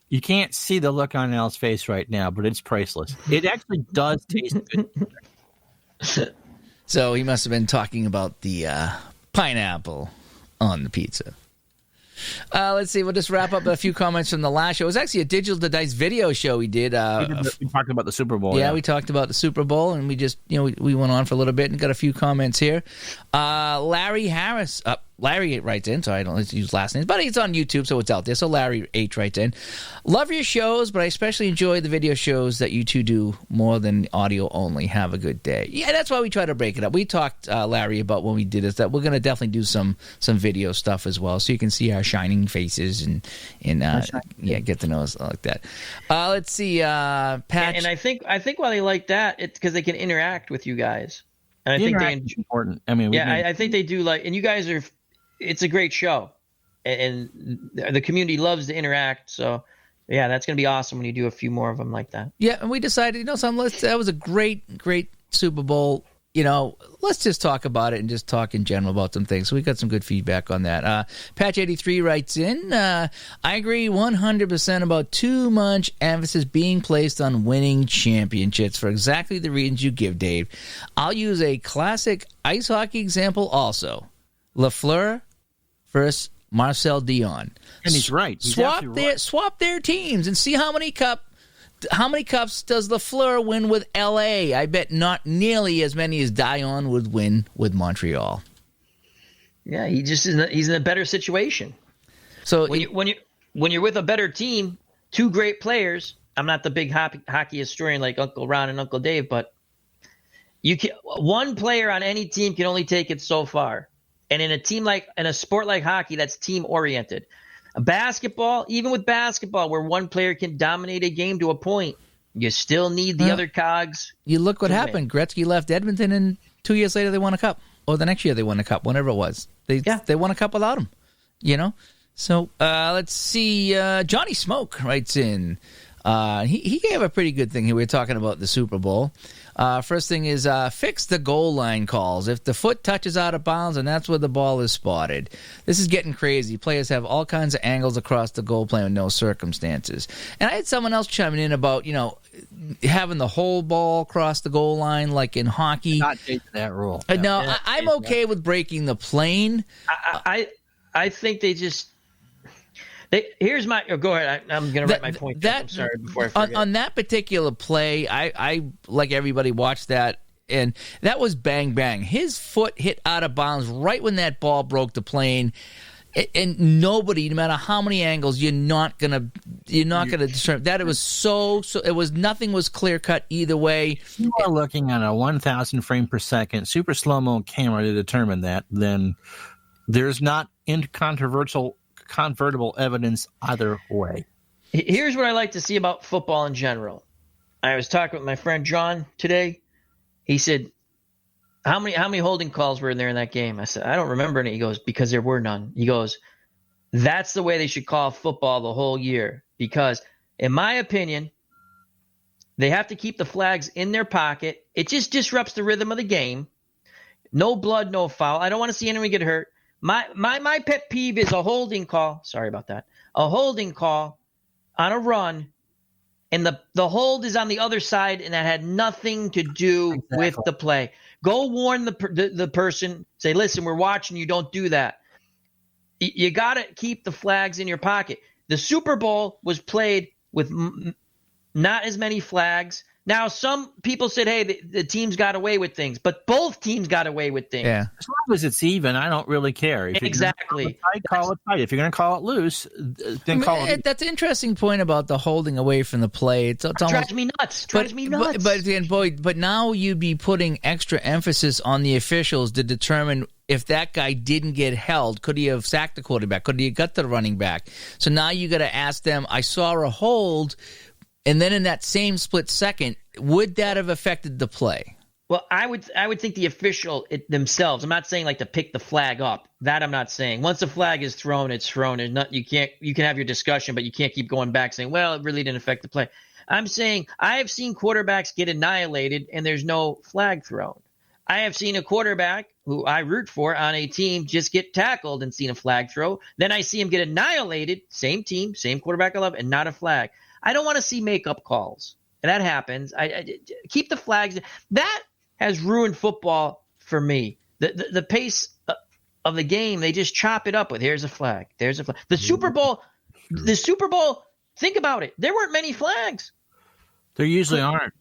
you can't see the look on Al's face right now, but it's priceless. It actually does taste good. So he must have been talking about the pineapple on the pizza. Let's see. We'll just wrap up a few comments from the last show. It was actually a Digital to Dice video show we did. We talked about the Super Bowl. Yeah, we talked about the Super Bowl, and we just, we went on for a little bit and got a few comments here. Larry Harris. Larry writes in, so I don't use last names, but it's on YouTube, so it's out there. So Larry H writes in, love your shows, but I especially enjoy the video shows that you two do more than audio only. Have a good day. Yeah, that's why we try to break it up. We talked, Larry, about when we did this, that we're going to definitely do some video stuff as well, so you can see our shining faces and get to know us like that. Let's see, Patch. And I think while they like that, it's because they can interact with you guys. And I think important. I mean, I think they do and you guys are. It's a great show, and the community loves to interact. So, yeah, that's going to be awesome when you do a few more of them like that. Yeah, and we decided, that was a great Super Bowl. Let's just talk about it and just talk in general about some things. So we got some good feedback on that. Patch83 writes in, I agree 100% about too much emphasis being placed on winning championships for exactly the reasons you give, Dave. I'll use a classic ice hockey example also. Lafleur versus Marcel Dion. And he's right. Swap their teams and see how many cups does Lafleur win with L.A.? I bet not nearly as many as Dion would win with Montreal. Yeah, he's in a better situation. So when you're with a better team, two great players. I'm not the big hockey historian like Uncle Ron and Uncle Dave, but one player on any team can only take it so far. And in a sport like hockey, that's team oriented. Basketball, even with basketball, where one player can dominate a game to a point, you still need the other cogs. You look what happened. Gretzky left Edmonton, and 2 years later they won a cup. Or the next year they won a cup, whenever it was. They won a cup without him, So let's see. Johnny Smoke writes in. He gave a pretty good thing here. We were talking about the Super Bowl. First thing is fix the goal line calls. If the foot touches out of bounds, and that's where the ball is spotted. This is getting crazy. Players have all kinds of angles across the goal plane with no circumstances. And I had someone else chiming in about, having the whole ball across the goal line like in hockey. Not change that rule. No, I'm okay with breaking the plane. I think they just... Here's my. Go ahead. I'm going to write my point. I'm sorry before I forget. On that particular play, I like everybody watched that, and that was bang bang. His foot hit out of bounds right when that ball broke the plane, and nobody, no matter how many angles, you're not gonna determine that. It was so. It was nothing was clear cut either way. If you are looking at a 1,000 frame per second super slow mo camera to determine that, then there's not convertible evidence either way. Here's what I like to see about football in general. I was talking with my friend John today. He said, how many holding calls were in there in that game? I said, I don't remember any. He goes, because there were none. He goes, that's the way they should call football the whole year. Because in my opinion, they have to keep the flags in their pocket. It just disrupts the rhythm of the game. No blood, no foul. I don't want to see anyone get hurt. My pet peeve is a holding call. Sorry about that. A holding call on a run, and the hold is on the other side, and that had nothing to do with the play. Go warn the person. Say, listen, we're watching you. Don't do that. You got to keep the flags in your pocket. The Super Bowl was played with not as many flags. Now, some people said, hey, the teams got away with things, but both teams got away with things. Yeah. As long as it's even, I don't really care. If exactly. Call it tight. If you're going to call it loose, then call it. That's an interesting point about the holding away from the play. It drives me nuts. But now you'd be putting extra emphasis on the officials to determine if that guy didn't get held. Could he have sacked the quarterback? Could he have got the running back? So now you got to ask them, I saw a hold. And then in that same split second, would that have affected the play? Well, I would think the official themselves. I'm not saying like to pick the flag up. That I'm not saying. Once the flag is thrown, it's thrown. You can have your discussion, but you can't keep going back saying, well, it really didn't affect the play. I'm saying I have seen quarterbacks get annihilated and there's no flag thrown. I have seen a quarterback who I root for on a team just get tackled and seen a flag throw. Then I see him get annihilated, same team, same quarterback I love, and not a flag. I don't want to see makeup calls. And that happens. I keep the flags. That has ruined football for me. The pace of the game, they just chop it up with here's a flag, there's a flag. The Super Bowl, think about it. There weren't many flags. There usually aren't.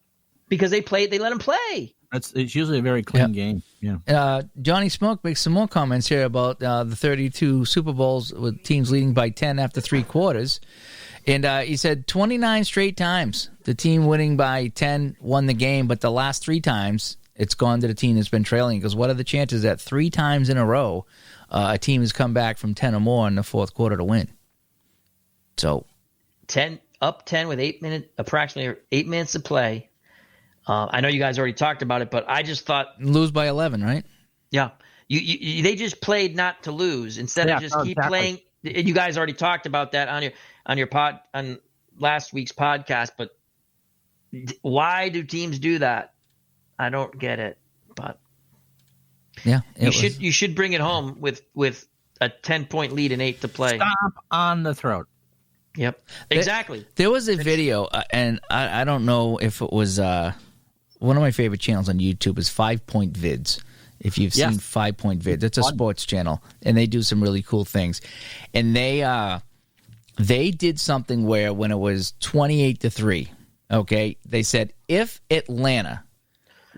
Because they let them play. It's usually a very clean game. Yeah. Johnny Smoke makes some more comments here about the 32 Super Bowls with teams leading by 10 after three quarters. And he said 29 straight times the team winning by 10 won the game, but the last three times it's gone to the team that's been trailing. Because what are the chances that three times in a row a team has come back from 10 or more in the fourth quarter to win? So 10 with approximately 8 minutes to play. I know you guys already talked about it, but I just thought lose by 11, right? Yeah, they just played not to lose instead of just keep playing. you guys already talked about that on last week's podcast, but why do teams do that? I don't get it, but yeah, you should bring it home with a 10-point lead and 8 to play. Stop on the throat. Yep, exactly. There was a video, and I don't know if it was one of my favorite channels on YouTube is 5 Point Vids. If you've seen 5 Point Vids, it's a sports channel, and they do some really cool things. And they did something where when it was 28-3, okay, they said if Atlanta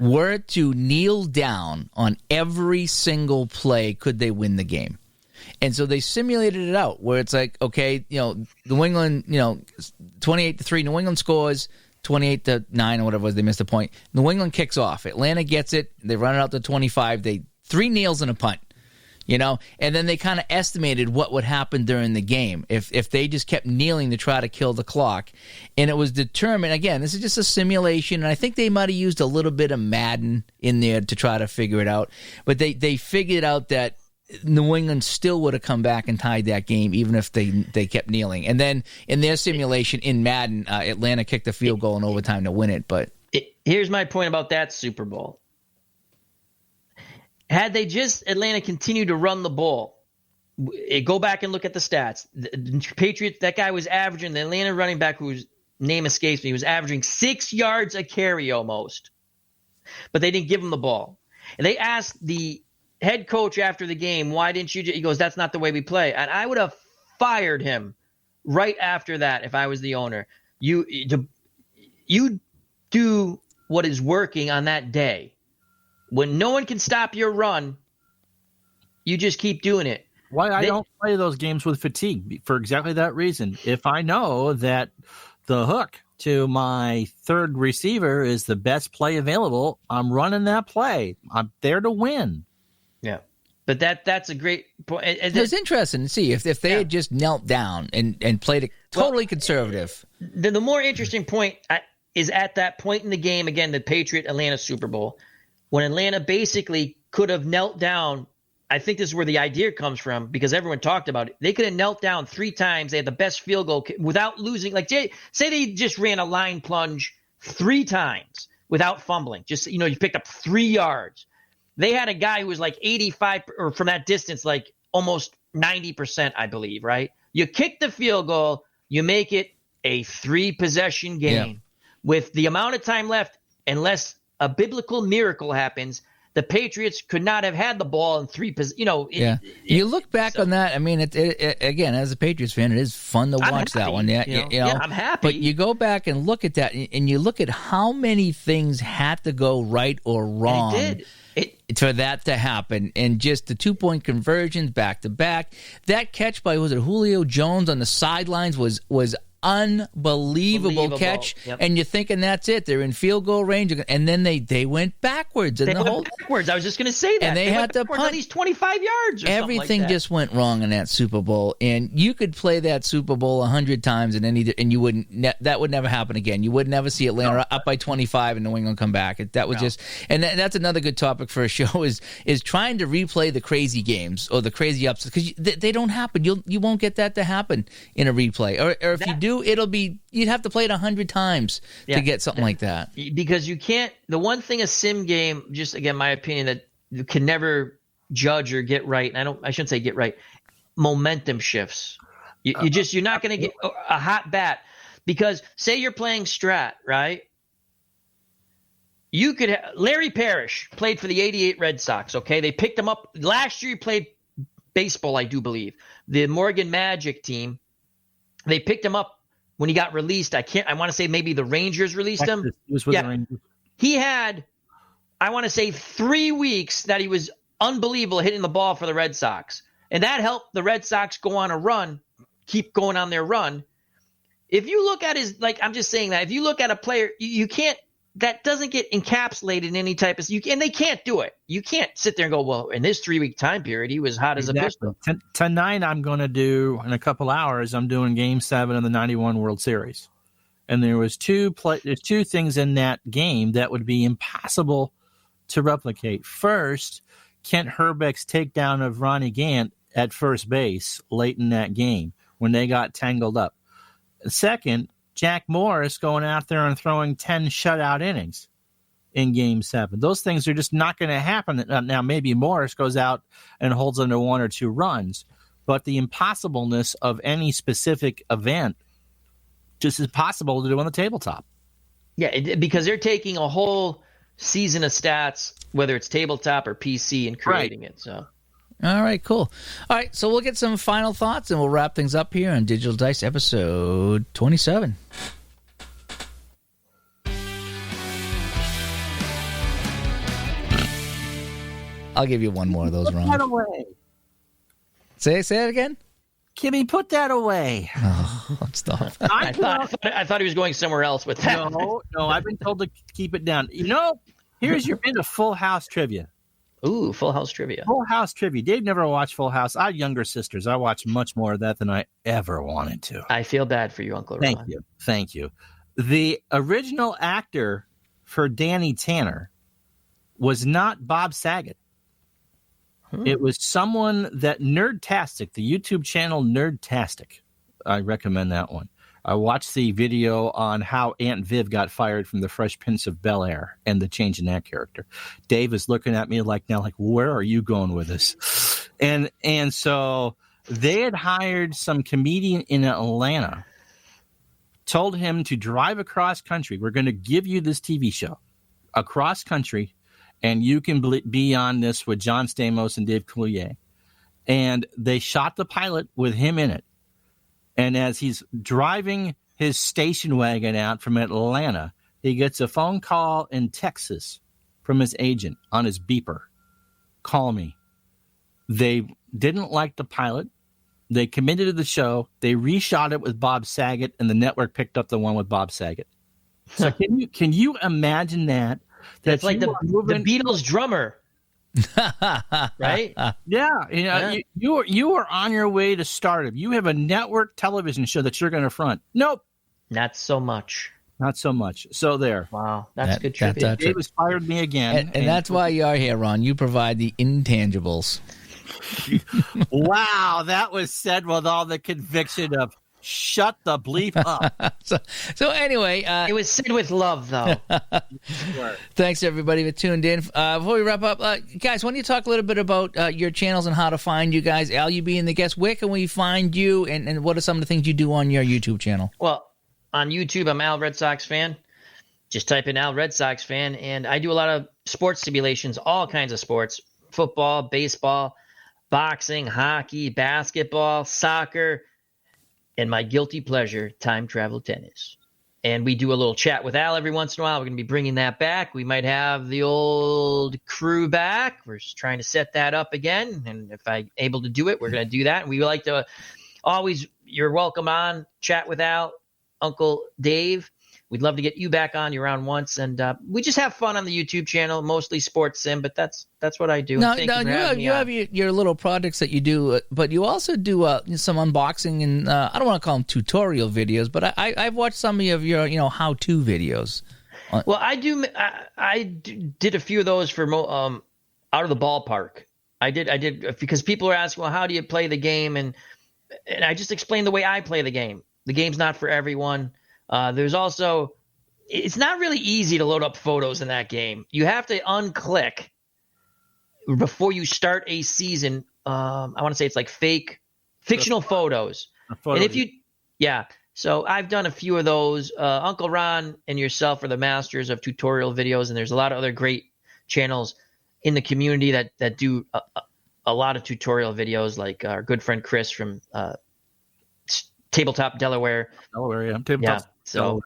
were to kneel down on every single play, could they win the game? And so they simulated it out where it's like, okay, New England, 28-3, New England scores 28-9 or whatever it was, they missed a point. New England kicks off. Atlanta gets it. They run it out to 25. They 3 kneels and a punt, and then they kind of estimated what would happen during the game if they just kept kneeling to try to kill the clock. And it was determined, again, this is just a simulation, and I think they might have used a little bit of Madden in there to try to figure it out. But they figured out that New England still would have come back and tied that game even if they kept kneeling. And then in their simulation in Madden, Atlanta kicked a field goal in overtime to win it. But here's my point about that Super Bowl. Had they just Atlanta continued to run the ball, go back and look at the stats. The Patriots, that guy was averaging, the Atlanta running back whose name escapes me, was averaging 6 yards a carry almost. But they didn't give him the ball. And they asked the head coach after the game, why didn't you? He goes, that's not the way we play. And I would have fired him right after that if I was the owner. You do what is working on that day. When no one can stop your run, you just keep doing it. Why I don't play those games with fatigue for exactly that reason. If I know that the hook to my third receiver is the best play available, I'm running that play. I'm there to win. Yeah, but that's a great point. It was interesting to see if they had just knelt down and played it totally conservative. The more interesting point is at that point in the game, again, the Patriot-Atlanta Super Bowl, when Atlanta basically could have knelt down. I think this is where the idea comes from because everyone talked about it. They could have knelt down 3 times. They had the best field goal without losing. Like, say they just ran a line plunge 3 times without fumbling. Just, you picked up 3 yards. They had a guy who was like 85 or from that distance, like almost 90%, I believe, right? You kick the field goal, you make it a 3-possession game with the amount of time left, unless a biblical miracle happens. The Patriots could not have had the ball in 3 positions. You look back on that. I mean, it, again, as a Patriots fan, it is fun to watch that one. Yeah, I'm happy. But you go back and look at that, and you look at how many things had to go right or wrong. And it did. For that to happen, and just the 2-point conversions back to back. That catch by Julio Jones on the sidelines was unbelievable catch. Yep. And you're thinking that's it. They're in field goal range, and then they went backwards. And backwards. I was just going to say that. And they had to punt at least 25 yards. Or everything like that. just went wrong in that Super Bowl, and you could play that Super Bowl 100 times, and you wouldn't. That would never happen again. You would never see Atlanta up by 25 and New England come back. That was just, and that's another good topic for a show is trying to replay the crazy games or the crazy upsets because they don't happen. You won't get that to happen in a replay, or if you do, you'd have to play it 100 times to get something like that. Because you can't. The one thing a sim game, just again my opinion, that you can never judge or get right. And I shouldn't say get right. Momentum shifts. You're not going to get a hot bat because say you're playing strat, right? You could Larry Parrish played for the '88 Red Sox. Okay, they picked him up last year. He played baseball, I do believe. The Morgan Magic team. They picked him up when he got released. I want to say maybe the Rangers released him. He was with the Rangers. He had, I want to say 3 weeks that he was unbelievable hitting the ball for the Red Sox. And that helped the Red Sox go on a run, keep going on their run. If you look at I'm just saying that, if you look at a player, you can't, that doesn't get encapsulated in any type of, and they can't do it. You can't sit there and go, well, in this 3-week time period, he was hot as a pistol. Tonight I'm going to do, in a couple hours, I'm doing Game 7 of the 91 World Series. And there's two things in that game that would be impossible to replicate. First, Kent Herbeck's takedown of Ronnie Gant at first base late in that game when they got tangled up. Second, Jack Morris going out there and throwing 10 shutout innings in Game 7. Those things are just not going to happen. Now, maybe Morris goes out and holds under 1 or 2 runs, but the impossibleness of any specific event just is possible to do on the tabletop. Yeah, because they're taking a whole season of stats, whether it's tabletop or PC, and creating it. So, all right, cool. All right, so we'll get some final thoughts, and we'll wrap things up here on Digital Dice episode 27. I'll give you one more of those, Ron. Put that away. Say it again. Kimmy, put that away. Oh, stop. I thought he was going somewhere else with that. No, I've been told to keep it down. Here's your bit of Full House trivia. Ooh, Full House trivia. Full House trivia. Dave never watched Full House. I had younger sisters. I watched much more of that than I ever wanted to. I feel bad for you, Uncle Ron. Thank you. The original actor for Danny Tanner was not Bob Saget. It was someone that Nerdtastic, the YouTube channel Nerdtastic. I recommend that one. I watched the video on how Aunt Viv got fired from the Fresh Prince of Bel-Air and the change in that character. Dave is looking at me like, where are you going with this? And so they had hired some comedian in Atlanta, told him to drive across country. We're going to give you this TV show across country, and you can be on this with John Stamos and Dave Coulier. And they shot the pilot with him in it. And as he's driving his station wagon out from Atlanta, he gets a phone call in Texas from his agent on his beeper. Call me. They didn't like the pilot. They committed to the show. They reshot it with Bob Saget, and the network picked up the one with Bob Saget. So can you imagine that? That's like the Beatles drummer, right? Yeah, you are on your way to stardom. You have a network television show that you're going to front. Nope, not so much. Not so much. So there. Wow, that's good trivia. Dave has fired me again, and that's why you are here, Ron. You provide the intangibles. Wow, that was said with all the conviction of shut the bleep up. So anyway, it was said with love, though. Thanks everybody for tuned in. Before we wrap up, guys, why don't you talk a little bit about your channels and how to find you guys? Al, you being the guest, where can we find you, and what are some of the things you do on your YouTube channel? Well, on YouTube, I'm Al RedSox Fan. Just type in Al RedSox Fan, and I do a lot of sports simulations, all kinds of sports: football, baseball, boxing, hockey, basketball, soccer, and my guilty pleasure, time travel tennis. And we do a little chat with Al every once in a while. We're going to be bringing that back. We might have the old crew back. We're just trying to set that up again. And if I'm able to do it, we're going to do that. And we like to always, you're welcome on, chat with Al, Uncle Dave. We'd love to get you back on. You're on once, and we just have fun on the YouTube channel, mostly sports sim, but that's what I do. You have your little projects that you do, but you also do some unboxing and I don't want to call them tutorial videos, but I've watched some of your how-to videos. Well, I did a few of those for Out of the Ballpark. I did because people are asking, well, how do you play the game, and I just explained the way I play the game. The game's not for everyone. There's also, it's not really easy to load up photos in that game. You have to unclick before you start a season. I want to say it's like fictional photos. And if so I've done a few of those. Uncle Ron and yourself are the masters of tutorial videos, and there's a lot of other great channels in the community that do a lot of tutorial videos, like our good friend Chris from Tabletop Delaware. Tabletop. So,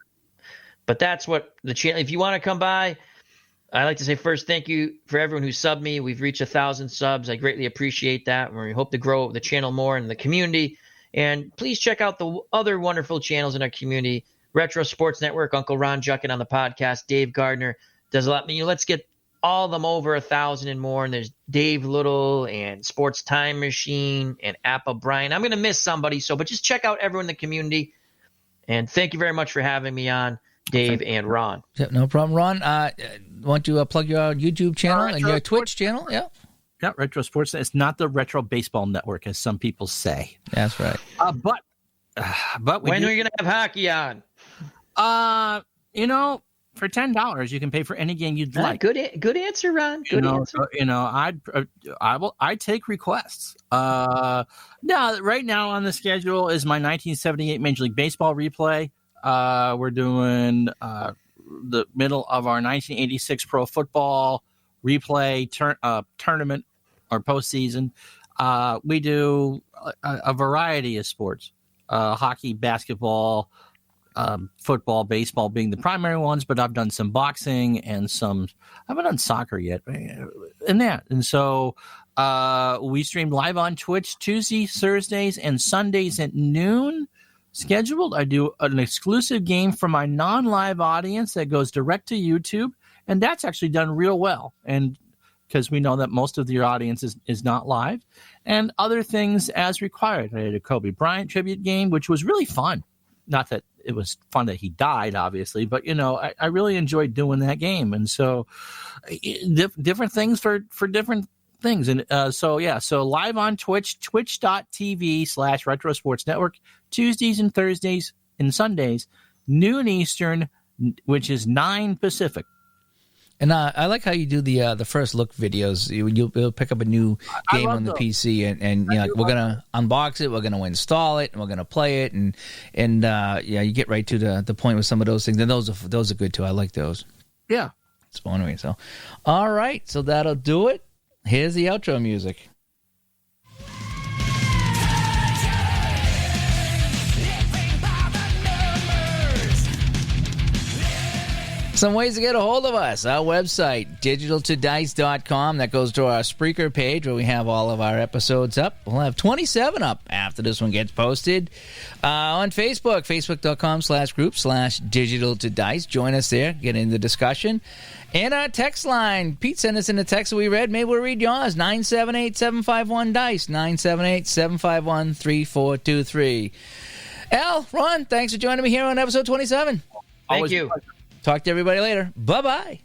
but that's what the channel. If you want to come by, I'd like to say first, thank you for everyone who subbed me. We've reached 1,000 subs. I greatly appreciate that. And we hope to grow the channel more in the community. And please check out the other wonderful channels in our community: Retro Sports Network, Uncle Ron Juckin on the podcast, Dave Gardner does a lot. Let's get all of them over 1,000 and more. And there's Dave Little and Sports Time Machine and Appa Bryan. I'm going to miss somebody, but just check out everyone in the community. And thank you very much for having me on, Dave and Ron. No problem, Ron. Want to plug your YouTube channel and your Twitch channel? Yeah. Yeah, Retro Sports. It's not the Retro Baseball Network, as some people say. That's right. But when are we going to have hockey on? For $10, you can pay for any game you'd like. Good answer, Ron. Good answer. I take requests. Now, right now on the schedule is my 1978 Major League Baseball replay. We're doing the middle of our 1986 Pro Football replay tournament or postseason. We do a variety of sports: hockey, basketball, football, baseball being the primary ones, but I've done some boxing and I haven't done soccer yet. And so we stream live on Twitch Tuesdays, Thursdays, and Sundays at noon scheduled. I do an exclusive game for my non-live audience that goes direct to YouTube, and that's actually done real well. And because we know that most of your audience is not live, and other things as required. I did a Kobe Bryant tribute game, which was really fun. Not that it was fun that he died, obviously, but I really enjoyed doing that game. And so different things for different things. And so live on Twitch, twitch.tv/Retro Sports Network, Tuesdays and Thursdays and Sundays, noon Eastern, which is 9 Pacific. And I like how you do the first look videos. You'll pick up a new game on the PC, and we're gonna unbox it, we're gonna install it, and we're gonna play it, and you get right to the point with some of those things, and those are good too. I like those. Yeah, it's fun. So, all right, so that'll do it. Here's the outro music. Some ways to get a hold of us. Our website, digitaltodice.com. That goes to our Spreaker page where we have all of our episodes up. We'll have 27 up after this one gets posted. On Facebook, facebook.com/group/digitaltodice. Join us there. Get in the discussion. And our text line. Pete sent us in a text that we read. Maybe we'll read yours. 978-751-DICE. 978-751-3423. Al, Ron, thanks for joining me here on episode 27. Thank you. Talk to everybody later. Bye-bye.